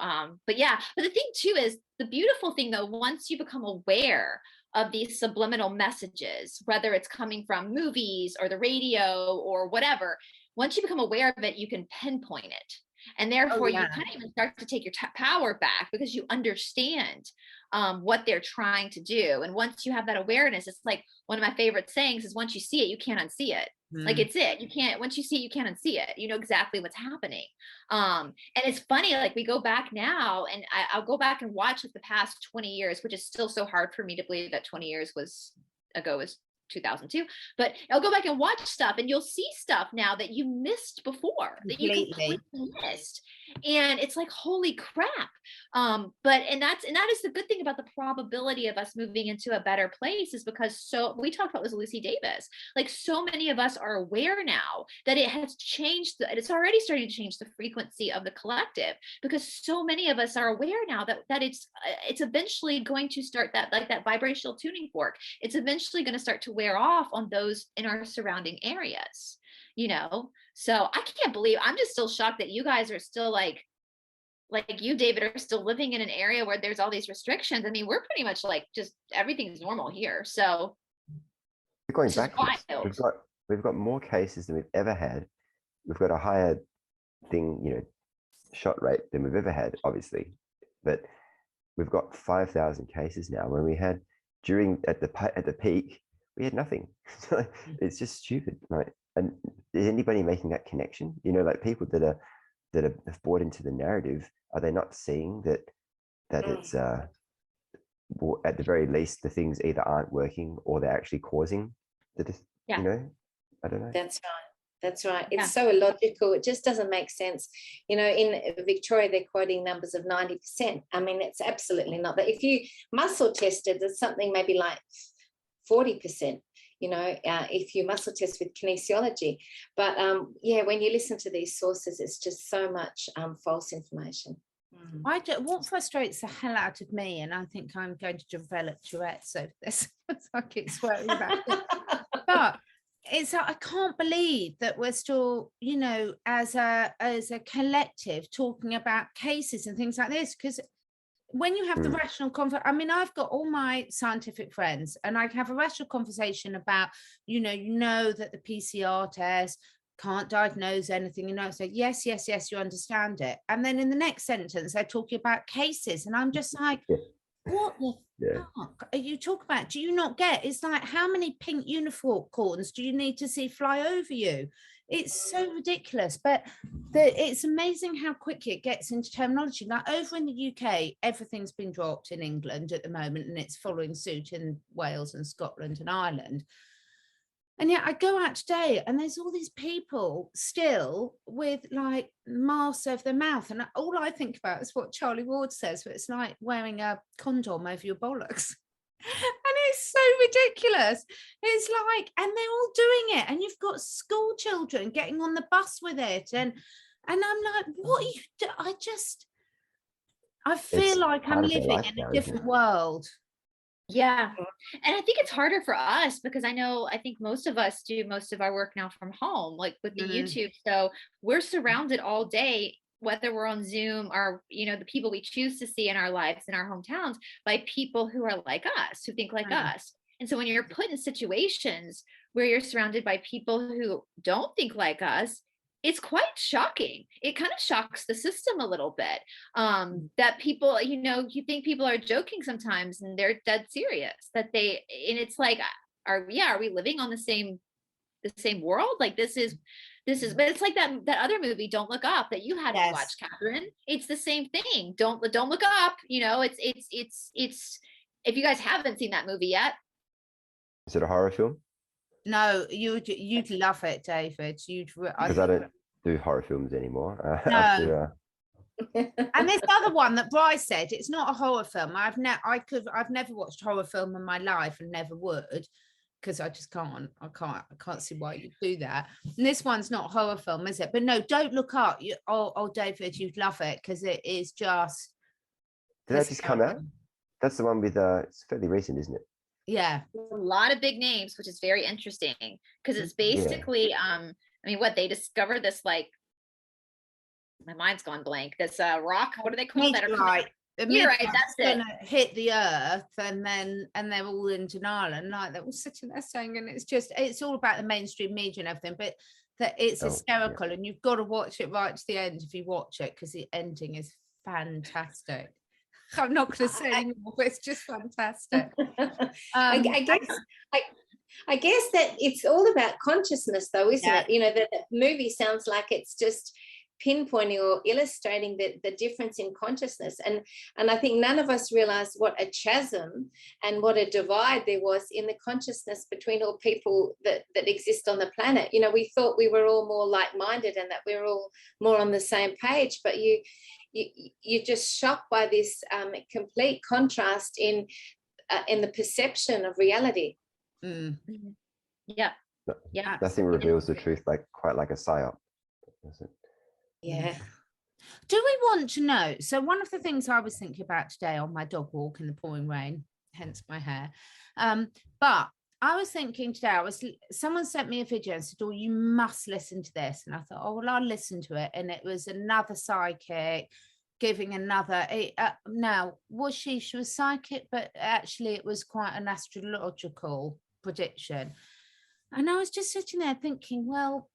but the thing too is, the beautiful thing though, once you become aware of these subliminal messages, whether it's coming from movies or the radio or whatever, once you become aware of it, you can pinpoint it. And therefore you kind of even start to take your power back, because you understand what they're trying to do. And once you have that awareness, it's like one of my favorite sayings is, once you see it, you can't unsee it. Like, it's it. You can't, once you see it, you can't unsee it. You know exactly what's happening. And it's funny, like, we go back now, and I'll go back and watch like the past 20 years, which is still so hard for me to believe that 20 years ago was 2002, but I'll go back and watch stuff, and you'll see stuff now that you missed before, that you completely missed. And it's like, holy crap. And that is the good thing about the probability of us moving into a better place, is because, so we talked about this with Lucy Davis, like, so many of us are aware now that it has changed, it's already starting to change the frequency of the collective, because so many of us are aware now that it's eventually going to start, that, like, that vibrational tuning fork, it's eventually going to start to wear off on those in our surrounding areas, you know? So I can't believe, I'm just still shocked that you guys are still like you, David, are still living in an area where there's all these restrictions. I mean, we're pretty much like, just everything's normal here. So we're going backwards. We've got more cases than we've ever had. We've got a higher shot rate than we've ever had, obviously, but we've got 5,000 cases now, when we had at the peak, we had nothing. So it's just stupid. Like, and is anybody making that connection? Like, people that have bought into the narrative, are they not seeing that it's at the very least, the things either aren't working or they're actually causing I don't know. That's right. It's so illogical. It just doesn't make sense. In Victoria, they're quoting numbers of 90%. I mean, it's absolutely not that. If you muscle tested, there's something maybe like 40%, if you muscle test with kinesiology. But when you listen to these sources, it's just so much false information. What frustrates the hell out of me, and I think I'm going to develop Tourette's over this, I keep swearing about it. But it's I can't believe that we're still, as a collective, talking about cases and things like this, because when you have the rational I mean, I've got all my scientific friends, and I have a rational conversation about, that the PCR test can't diagnose anything, so yes, you understand it. And then in the next sentence, they're talking about cases, and I'm just like, what the fuck are you talking about? Do you not get? It's like, how many pink unicorns do you need to see fly over you? It's so ridiculous. But it's amazing how quickly it gets into terminology. Like, over in the UK, everything's been dropped in England at the moment, and it's following suit in Wales and Scotland and Ireland. And yet I go out today, and there's all these people still with like masks over their mouth. And all I think about is what Charlie Ward says, where it's like wearing a condom over your bollocks. And it's so ridiculous. It's like, and they're all doing it. And you've got school children getting on the bus with it. And I'm like, what are you doing? I feel like I'm living in a different world. Yeah. And I think it's harder for us, because I think most of us do most of our work now from home, like with the YouTube. So we're surrounded all day, whether we're on Zoom or, the people we choose to see in our lives, in our hometowns, by people who are like us, who think like us. And so when you're put in situations where you're surrounded by people who don't think like us, it's quite shocking. It kind of shocks the system a little bit, that people, you think people are joking sometimes, and they're dead serious, and it's like, are we living on the same world? Like, this is, but it's like that other movie, Don't Look Up, that you had to watch, Catherine. It's the same thing. Don't look up. It's if you guys haven't seen that movie yet. Is it a horror film? No, you'd love it, David. Because I don't do horror films anymore. No. And this other one that Brice said, it's not a horror film. I've never watched a horror film in my life, and never would, because I just can't. I can't see why you do that. And this one's not a horror film, is it? But no, don't look up. David, you'd love it because it is just. Did that just come out? That's the one with it's fairly recent, isn't it? Yeah, a lot of big names, which is very interesting because it's basically I mean, what they discovered this, like, my mind's gone blank, this rock, what do they call that? Right. You're right, that's it. Gonna hit the earth, and they're all in denial, and like they're all sitting there saying, and it's all about the mainstream media and everything, but that it's hysterical, and you've got to watch it right to the end if you watch it, because the ending is fantastic. I'm not going to say anymore, but it's just fantastic. I guess that it's all about consciousness, though, isn't it? You know, the movie sounds like it's just pinpointing or illustrating the difference in consciousness, and I think none of us realized what a chasm and what a divide there was in the consciousness between all people that exist on the planet. You know, we thought we were all more like-minded and that we were all more on the same page, but you're just shocked by this complete contrast in the perception of reality. Yeah. Nothing reveals the truth quite like a psyop, does it? Yeah. Do we want to know? So one of the things I was thinking about today on my dog walk in the pouring rain, hence my hair, but I was thinking today, someone sent me a video and said, oh, you must listen to this. And I thought, oh, well, I'll listen to it. And it was another psychic giving another, now, she was psychic, but actually it was quite an astrological prediction. And I was just sitting there thinking, well,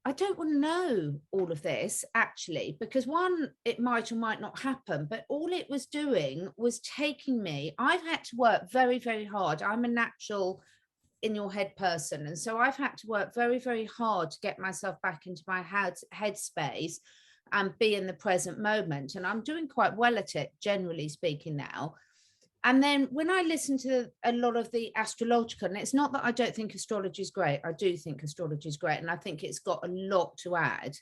I don't want to know all of this, actually, because one, it might or might not happen, but all it was doing was taking me. I've had to work very, very hard. I'm a natural in your head person. And so I've had to work very, very hard to get myself back into my headspace and be in the present moment. And I'm doing quite well at it, generally speaking now. And then when I listen to a lot of the astrological, and it's not that I don't think astrology is great. I do think astrology is great. And I think it's got a lot to add,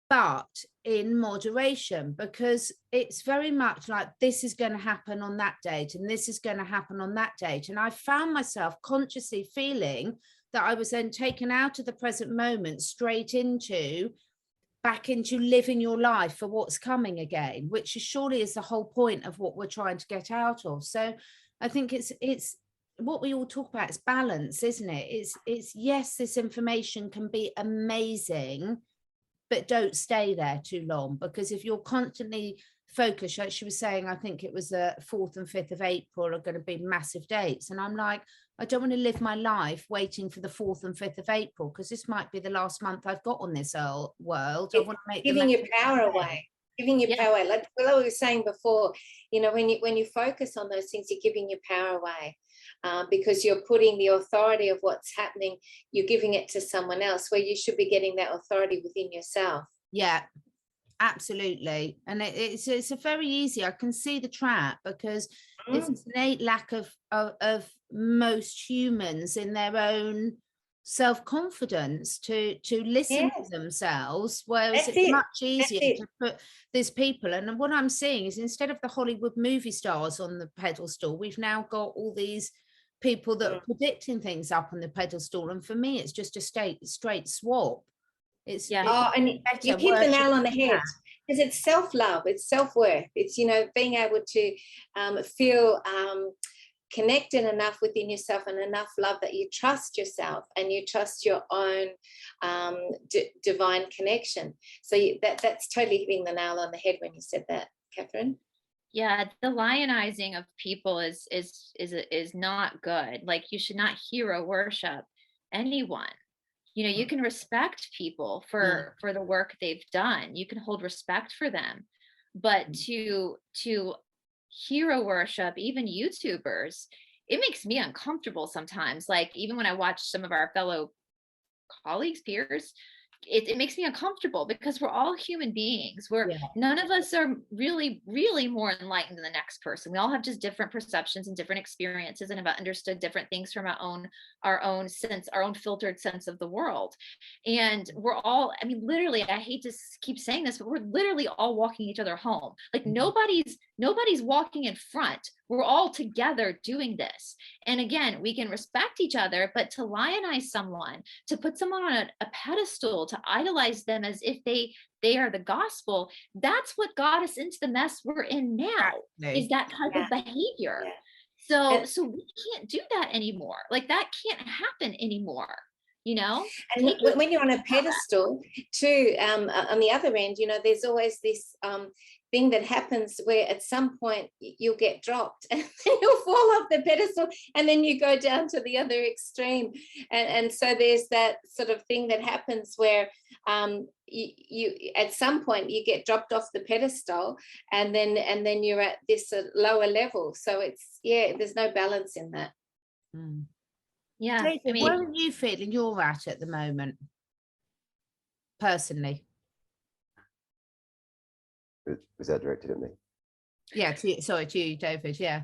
but in moderation, because it's very much like this is going to happen on that date and this is going to happen on that date. And I found myself consciously feeling that I was then taken out of the present moment straight back into living your life for what's coming again, which surely is the whole point of what we're trying to get out of. So I think it's what we all talk about is balance, isn't it? It's yes, this information can be amazing, but don't stay there too long, because if you're constantly focused, like she was saying, I think it was the 4th and 5th of April are going to be massive dates. And I'm like, I don't want to live my life waiting for the 4th and 5th of April, because this might be the last month I've got on this world. I want to make giving your power away. Giving your power away. Like I was saying before, you know, when you focus on those things, you're giving your power away, because you're putting the authority of what's happening, you're giving it to someone else, where you should be getting that authority within yourself. Yeah, absolutely. And it's a very easy, I can see the trap, because it's an innate lack of most humans in their own self-confidence to listen to themselves, whereas it's much easier to put these people. And what I'm seeing is, instead of the Hollywood movie stars on the pedestal, we've now got all these people that are predicting things up on the pedestal. And for me, it's just a straight swap. It's and you hit the nail on the head, because it's self-love, it's self-worth, it's, you know, being able to feel connected enough within yourself and enough love that you trust yourself and you trust your own divine connection. So that's totally hitting the nail on the head when you said that, Catherine. Yeah, the lionizing of people is not good. Like, you should not hero worship anyone. You know, you can respect people for the work they've done. You can hold respect for them, but to hero worship even YouTubers, it makes me uncomfortable sometimes. Like, even when I watch some of our fellow colleagues, peers, it makes me uncomfortable, because we're all human beings. None of us are really more enlightened than the next person. We all have just different perceptions and different experiences, and have understood different things from our own sense, our own filtered sense of the world. And we're all, I mean, literally, I hate to keep saying this, but we're literally all walking each other home. Like, nobody's walking in front We're all together doing this. And again, we can respect each other, but to lionize someone, to put someone on a pedestal, to idolize them as if they are the gospel, that's what got us into the mess we're in now, is that type of behavior. So we can't do that anymore. Like, that can't happen anymore, you know? And when you're on a pedestal too, on the other end, you know, there's always this thing that happens where at some point you'll get dropped and you'll fall off the pedestal, and then you go down to the other extreme. And so there's that sort of thing that happens where you at some point you get dropped off the pedestal, and then you're at this lower level. So it's, there's no balance in that. Yeah. David, I mean, where are you feeling you're at the moment, personally? Was that directed at me? Yeah, sorry, to you, David. Yeah.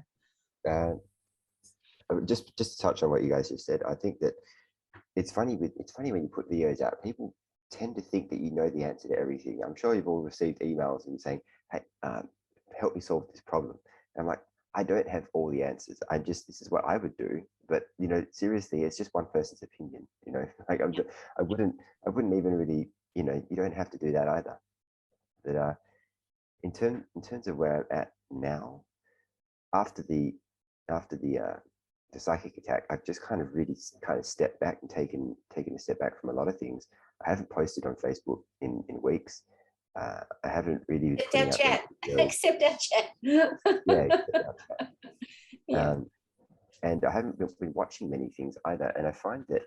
Just to touch on what you guys just said, I think that it's funny when you put videos out, people tend to think that you know the answer to everything. I'm sure you've all received emails and saying, hey, help me solve this problem. And I'm like, I don't have all the answers. This is what I would do. But, you know, seriously, it's just one person's opinion, you know, like I wouldn't even really, you know, you don't have to do that either. But in terms of where I'm at now, after the psychic attack, I've just kind of really stepped back and taken a step back from a lot of things. I haven't posted on Facebook in weeks. I haven't really Except our chat. Except our chat. Except our chat. And I haven't been watching many things either. And I find that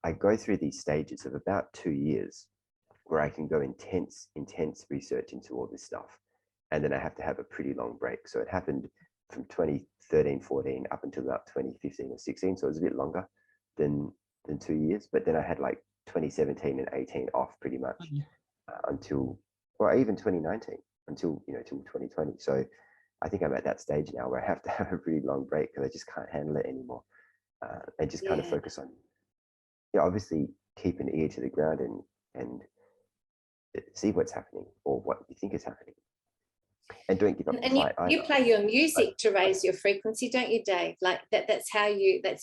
I go through these stages of about 2 years where I can go intense research into all this stuff. And then I have to have a pretty long break. So it happened from 2013, 14 up until about 2015 or 16. So it was a bit longer than 2 years. But then I had like 2017 and 18 off pretty much until, well, even 2019, until 2020. So I think I'm at that stage now where I have to have a pretty long break because I just can't handle it anymore. And just kind of focus on, obviously keep an ear to the ground and see what's happening or what you think is happening. And don't give up the fight either. You play your music to raise your frequency, don't you, Dave? Like that's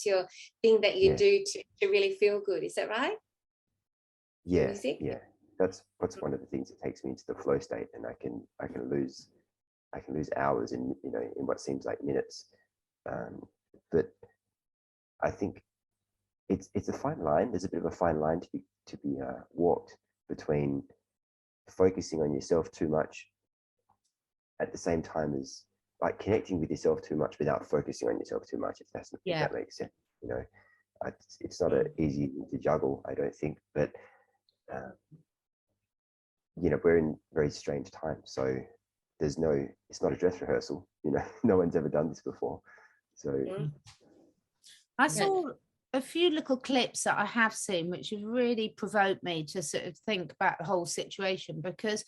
your thing that you do to really feel good. Is that right? Yeah, music? yeah. That's one of the things that takes me into the flow state, and I can lose hours in in what seems like minutes. But I think it's a fine line. There's a bit of a fine line to be walked between focusing on yourself too much at the same time as like connecting with yourself too much without focusing on yourself too much, if that makes sense. It's not an easy thing to juggle, I don't think, but we're in very strange times, so it's not a dress rehearsal, no one's ever done this before. So I saw a few little clips that I have seen which have really provoked me to sort of think about the whole situation, because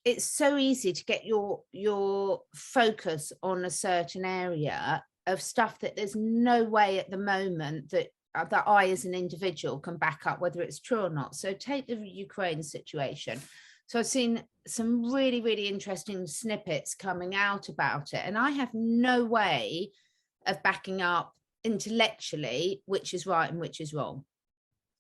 it's so easy to get your focus on a certain area of stuff that there's no way at the moment that I as an individual can back up whether it's true or not. So take the Ukraine situation. So I've seen some really, really interesting snippets coming out about it, and I have no way of backing up intellectually which is right and which is wrong.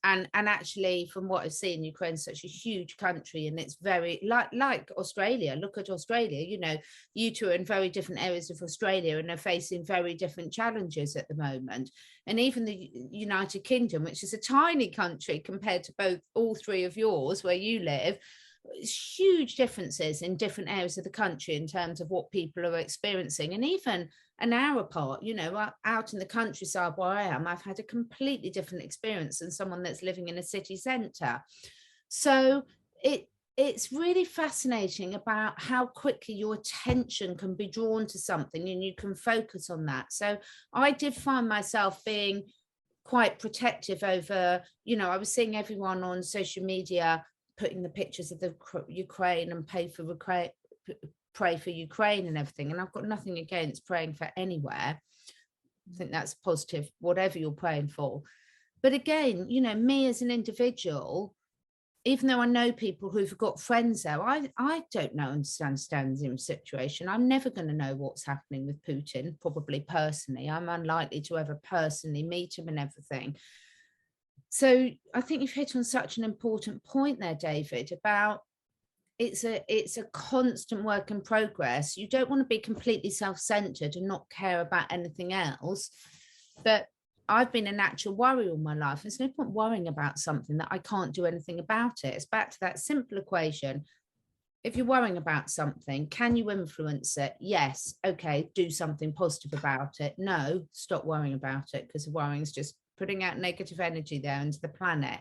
And actually, from what I've seen, Ukraine's such a huge country, and it's very like Australia. Look at Australia. You two are in very different areas of Australia and are facing very different challenges at the moment. And even the United Kingdom, which is a tiny country compared to all three of yours where you live, it's huge differences in different areas of the country in terms of what people are experiencing. And even an hour apart, out in the countryside where I am, I've had a completely different experience than someone that's living in a city centre. So it's really fascinating about how quickly your attention can be drawn to something and you can focus on that. So I did find myself being quite protective over, I was seeing everyone on social media putting the pictures of the Ukraine and pray for Ukraine and everything. And I've got nothing against praying for anywhere. I think that's positive, whatever you're praying for. But again, me as an individual, even though I know people who've got friends there, I don't know, understand the situation. I'm never going to know what's happening with Putin, probably personally. I'm unlikely to ever personally meet him and everything. So I think you've hit on such an important point there, David, about it's a constant work in progress. You don't want to be completely self-centered and not care about anything else. But I've been a natural worrier all my life. There's no point worrying about something that I can't do anything about it. It's back to that simple equation. If you're worrying about something, can you influence it? Yes. Okay, do something positive about it. No, stop worrying about it, because worrying is just putting out negative energy there into the planet.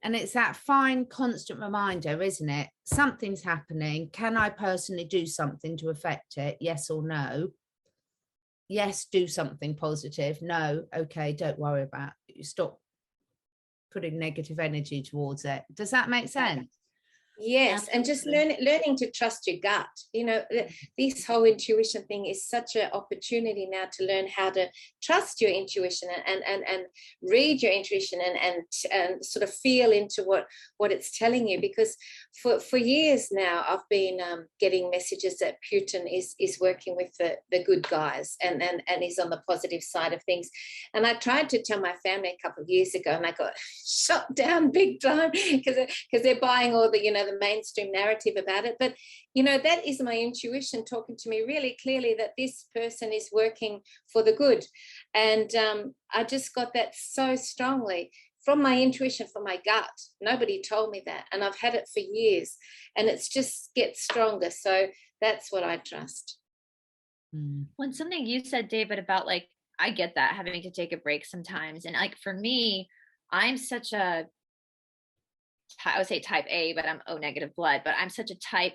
And it's that fine, constant reminder, isn't it? Something's happening. Can I personally do something to affect it? Yes or no? Yes, do something positive. No, okay, don't worry about it. Stop putting negative energy towards it. Does that make sense? Yes, Absolutely. and just learning to trust your gut. You know, this whole intuition thing is such an opportunity now to learn how to trust your intuition and read your intuition and sort of feel into what it's telling you. Because for years now, I've been getting messages that Putin is working with the good guys and is on the positive side of things. And I tried to tell my family a couple of years ago, and I got shut down big time because they're buying all the, you know, the mainstream narrative about it. But you know, that is my intuition talking to me really clearly that this person is working for the good. And I just got that so strongly from my intuition, from my gut. Nobody told me that, and I've had it for years, and it's just gets stronger. So that's what I trust. When something you said, David, about like, I get that, having to take a break sometimes, and like for me, I'm such a, I would say type A, but I'm O negative blood, but I'm such a type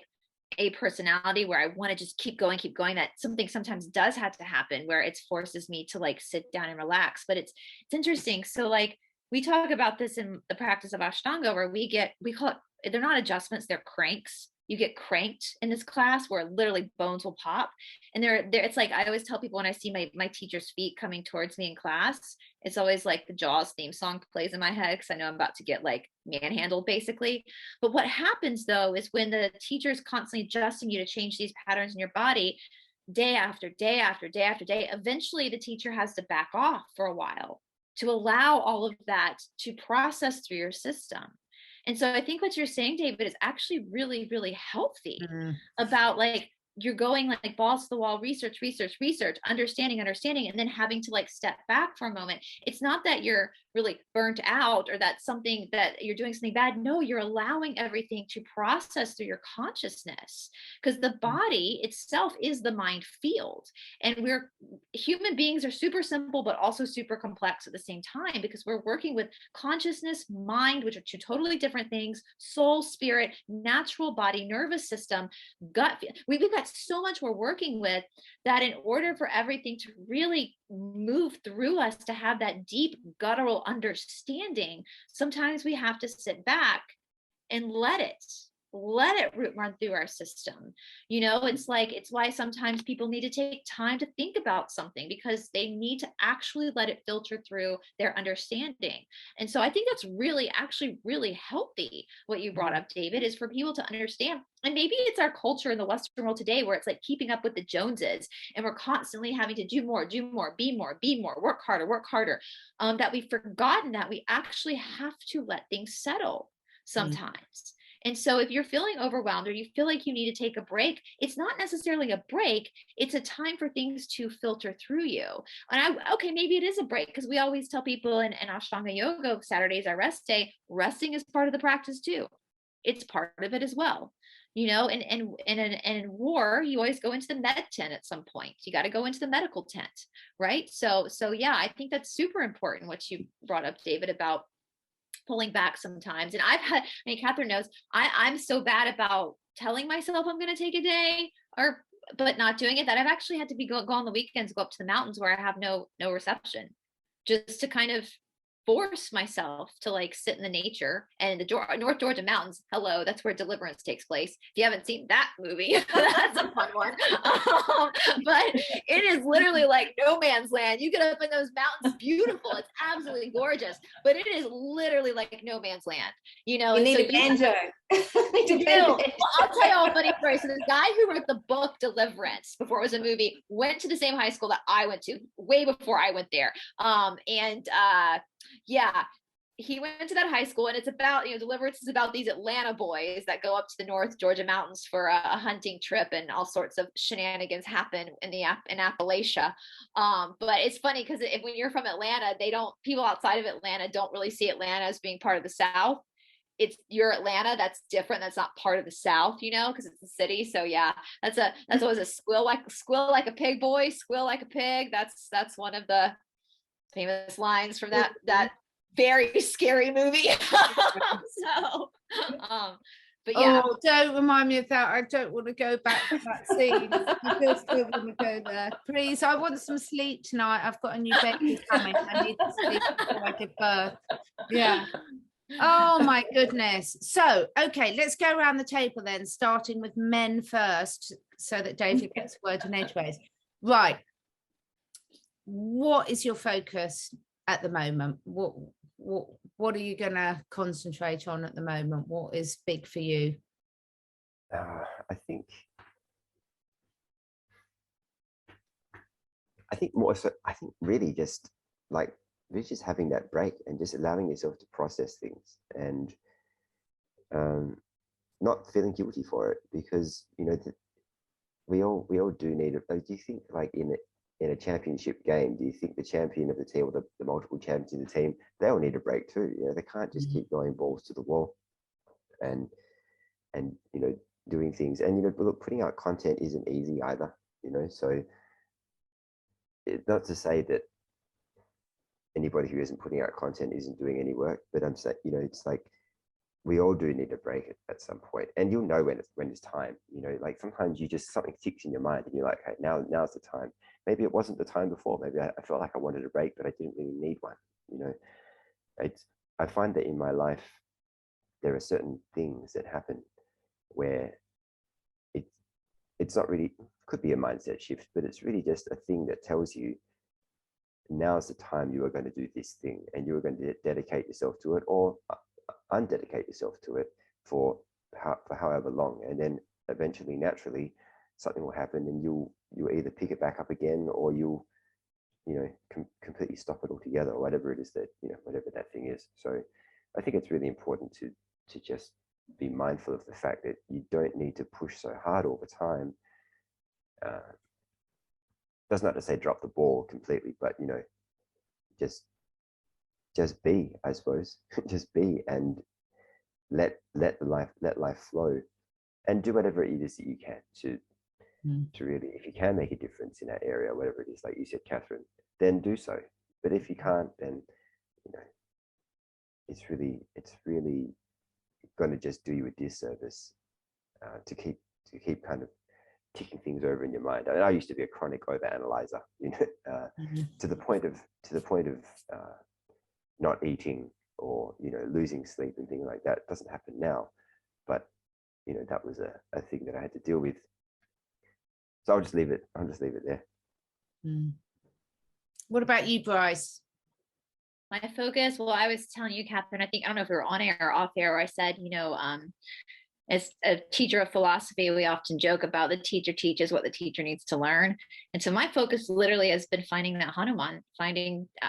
A personality where I want to just keep going, that something sometimes does have to happen where it forces me to like sit down and relax. But it's interesting. So like we talk about this in the practice of Ashtanga, where we call it, they're not adjustments, they're cranks. You get cranked in this class where literally bones will pop. And it's like, I always tell people when I see my teacher's feet coming towards me in class, it's always like the Jaws theme song plays in my head, because I know I'm about to get like manhandled basically. But what happens though is when the teacher is constantly adjusting you to change these patterns in your body, day after day after day after day, eventually the teacher has to back off for a while to allow all of that to process through your system. And so I think what you're saying, David, is actually really, really healthy about like, you're going like balls to the wall, research, understanding, and then having to like step back for a moment. It's not that you're really burnt out or that something that you're doing something bad. No, you're allowing everything to process through your consciousness, because the body itself is the mind field. And human beings are super simple, but also super complex at the same time, because we're working with consciousness, mind, which are two totally different things, soul, spirit, natural body, nervous system, gut. We've got so much we're working with that in order for everything to really move through us, to have that deep guttural understanding, sometimes we have to sit back and let it root run through our system. You know, it's why sometimes people need to take time to think about something, because they need to actually let it filter through their understanding. And so I think that's really, actually really healthy. What you brought up, David, is for people to understand. And maybe it's our culture in the Western world today where it's like keeping up with the Joneses, and we're constantly having to do more, be more, work harder, that we've forgotten that we actually have to let things settle sometimes. And so if you're feeling overwhelmed or you feel like you need to take a break, it's not necessarily a break. It's a time for things to filter through you. And maybe it is a break, because we always tell people in Ashtanga yoga, Saturday is our rest day. Resting is part of the practice too. It's part of it as well. You know, and in war, you always go into the med tent at some point. You got to go into the medical tent, right? So yeah, I think that's super important what you brought up, David, about pulling back sometimes. And Catherine knows I'm so bad about telling myself I'm going to take a day but not doing it, that I've actually had to go on the weekends, go up to the mountains where I have no reception, just to kind of force myself to like sit in the nature. And the North Georgia mountains, hello, that's where Deliverance takes place. If you haven't seen that movie, that's a fun one. But it is literally like no man's land. You get up in those mountains, beautiful, it's absolutely gorgeous, but it is literally like no man's land, you know. You need so a banjo. Well, I'll tell you all a funny story. So the guy who wrote the book Deliverance before it was a movie went to the same high school that I went to way before I went there. Yeah, he went to that high school, and it's about, you know, Deliverance is about these Atlanta boys that go up to the North Georgia mountains for a hunting trip, and all sorts of shenanigans happen in Appalachia. But it's funny because when you're from Atlanta, people outside of Atlanta don't really see Atlanta as being part of the South. It's your Atlanta that's different, that's not part of the South, you know, because it's a city. So yeah, that's always a squeal like a pig, boy, squeal like a pig. That's one of the famous lines from that very scary movie. So but yeah. Oh, don't remind me of that. I don't want to go back to that scene. I still want to go there. Please, I want some sleep tonight. I've got a new baby coming. I need to sleep before I give birth. Yeah. Oh my goodness. So, okay, let's go around the table then, starting with men first, so that David gets a word in edgeways. Right. What is your focus at the moment? What are you going to concentrate on at the moment? What is big for you? I think more so, I think really just like just having that break and just allowing yourself to process things, and not feeling guilty for it, because you know we all do need it. Do you think, like, in a championship game, do you think the champion of the team, or the multiple champions in the team, they all need a break too? You know, they can't just keep going balls to the wall and you know, doing things. And you know, look, putting out content isn't easy either, you know. So not to say that anybody who isn't putting out content isn't doing any work, but I'm saying, you know, it's like we all do need a break at some point, and you'll know when it's time. You know, like sometimes you just, something ticks in your mind and you're like, hey, now's the time. Maybe it wasn't the time before. Maybe I felt like I wanted a break, but I didn't really need one. You know, I find that in my life there are certain things that happen where it's not really, could be a mindset shift, but it's really just a thing that tells you now's the time you are going to do this thing, and you are going to dedicate yourself to it, or undedicate yourself to it for however long, and then eventually, naturally, something will happen, and you'll either pick it back up again, or you'll, you know, completely stop it altogether, or whatever it is that, you know, whatever that thing is. So I think it's really important to just be mindful of the fact that you don't need to push so hard all the time. That's not to say drop the ball completely, but you know, just be, I suppose. Just be, and let life flow, and do whatever it is that you can to really, if you can make a difference in that area, whatever it is, like you said, Catherine, then do so. But if you can't, then you know, it's really going to just do you a disservice to keep kind of kicking things over in your mind. I mean, I used to be a chronic overanalyzer, you know, to the point of not eating, or you know, losing sleep and things like that. It doesn't happen now, but you know, that was a thing that I had to deal with. So I'll just leave it there. What about you, Brice? My focus, well, I was telling you, Catherine, I don't know if we were on air or off air, where I said, you know, as a teacher of philosophy, we often joke about the teacher teaches what the teacher needs to learn. And so my focus literally has been finding that Hanuman,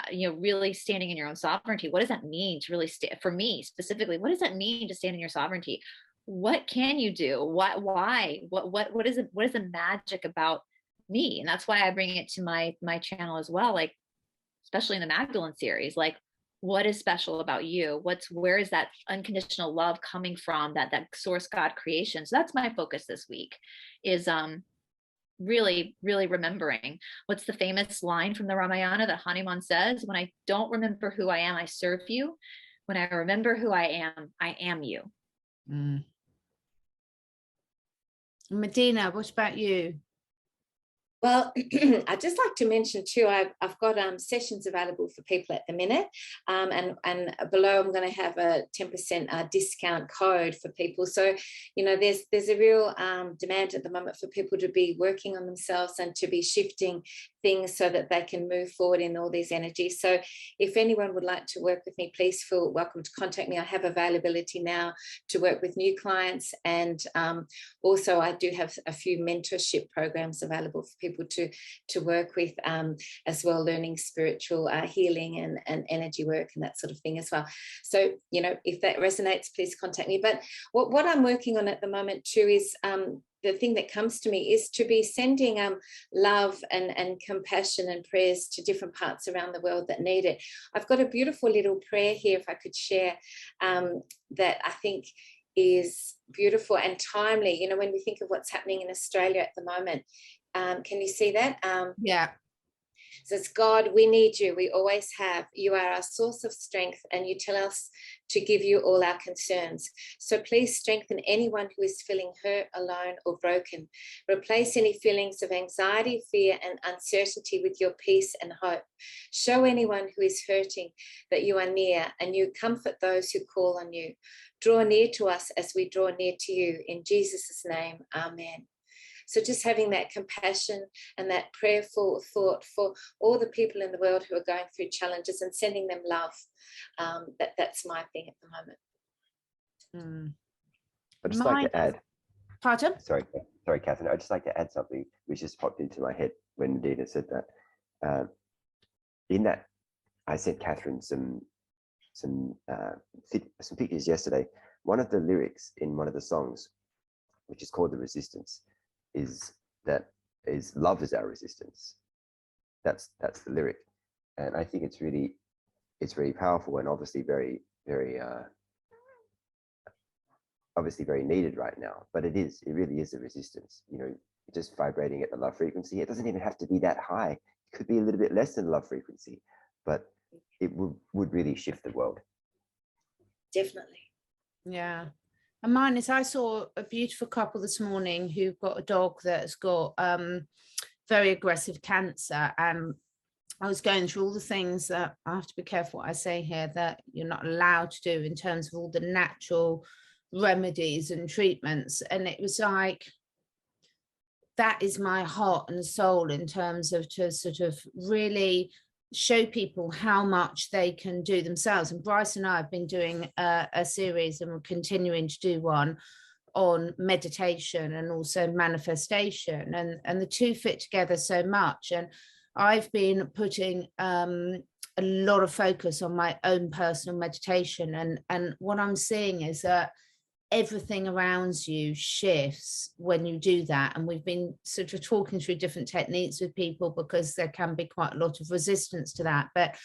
you know, really standing in your own sovereignty. What does that mean to really for me specifically, what does that mean to stand in your sovereignty? What can you do? Why? What is the magic about me? And that's why I bring it to my channel as well. Like, especially in the Magdalene series, like, what is special about you? Where is that unconditional love coming from, that source God creation? So that's my focus this week, is really, really remembering. What's the famous line from the Ramayana that Hanuman says? When I don't remember who I am, I serve you. When I remember who I am you. Medyhne, what about you? Well, I'd just like to mention too, I've got sessions available for people at the minute, and below I'm going to have a 10% discount code for people. So, you know, there's a real demand at the moment for people to be working on themselves and to be shifting things so that they can move forward in all these energies. So if anyone would like to work with me, please feel welcome to contact me. I have availability now to work with new clients, and also I do have a few mentorship programs available for people to work with, as well, learning spiritual healing and energy work and that sort of thing as well. So, you know, if that resonates, please contact me. But what I'm working on at the moment too is the thing that comes to me is to be sending love and compassion and prayers to different parts around the world that need it. I've got a beautiful little prayer here, if I could share, that I think is beautiful and timely. You know, when we think of what's happening in Australia at the moment, can you see that? Yeah. So it's, God, we need you. We always have. You are our source of strength, and you tell us to give you all our concerns. So please strengthen anyone who is feeling hurt, alone, or broken. Replace any feelings of anxiety, fear, and uncertainty with your peace and hope. Show anyone who is hurting that you are near, and you comfort those who call on you. Draw near to us as we draw near to you. In Jesus' name, amen. So just having that compassion and that prayerful thought for all the people in the world who are going through challenges and sending them love. That's my thing at the moment. I'd just like to add. Pardon? Sorry, Catherine. I'd just like to add something which just popped into my head when Medyhne said that. In that, I sent Catherine some pictures yesterday. One of the lyrics in one of the songs, which is called "The Resistance," is love is our resistance. That's the lyric, and I think it's very powerful and obviously very obviously very needed right now. But it really is a resistance. You know, just vibrating at the love frequency. It doesn't even have to be that high. It could be a little bit less than love frequency, but it would really shift the world. Definitely. Yeah. And mine is, I saw a beautiful couple this morning who've got a dog that's got very aggressive cancer. And I was going through all the things that I have to be careful what I say here, that you're not allowed to do in terms of all the natural remedies and treatments. And it was like, that is my heart and soul in terms of to sort of really show people how much they can do themselves. And Brice and I have been doing a series, and we're continuing to do one on meditation and also manifestation, and the two fit together so much. And I've been putting a lot of focus on my own personal meditation, and what I'm seeing is that everything around you shifts when you do that. And we've been sort of talking through different techniques with people because there can be quite a lot of resistance to that. But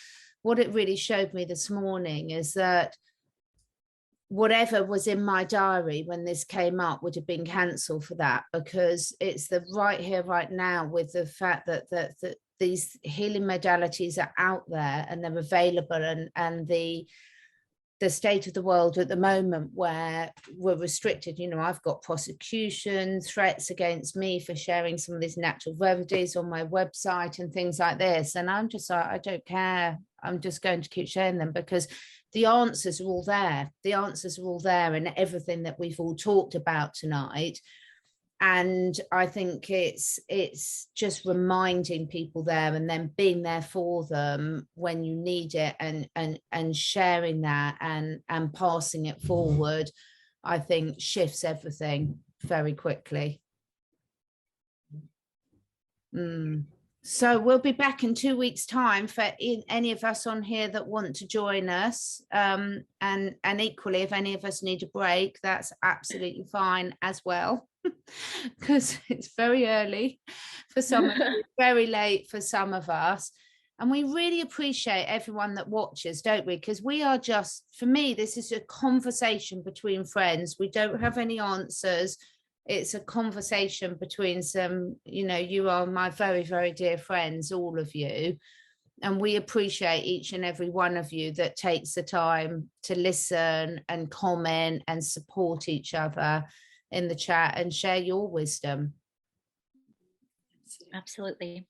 what it really showed me this morning is that whatever was in my diary when this came up would have been cancelled for that, because it's the right here, right now, with the fact that these healing modalities are out there and they're available, and the state of the world at the moment where we're restricted. You know, I've got prosecution threats against me for sharing some of these natural remedies on my website and things like this. And I'm just like, I don't care. I'm just going to keep sharing them because the answers are all there. The answers are all there in everything that we've all talked about tonight. And I think it's just reminding people there, and then being there for them when you need it, and sharing that and passing it forward, I think shifts everything very quickly. So we'll be back in 2 weeks' time for any of us on here that want to join us. And equally, if any of us need a break, that's absolutely fine as well, because it's very early for some of you, very late for some of us. And we really appreciate everyone that watches, don't we? Because we are just, for me, this is a conversation between friends. We don't have any answers. It's a conversation between some, you know, you are my very, very dear friends, all of you. And we appreciate each and every one of you that takes the time to listen and comment and support each other in the chat and share your wisdom. Absolutely.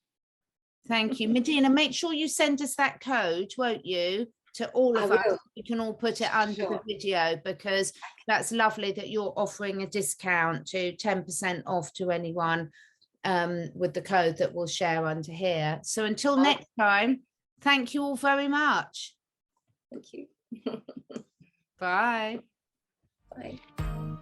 Thank you. Medyhne, make sure you send us that code, won't you, to all of us? We can all put it under the video, because that's lovely that you're offering a discount to 10% off to anyone with the code that we'll share under here. So until next time, thank you all very much. Thank you. Bye. Bye.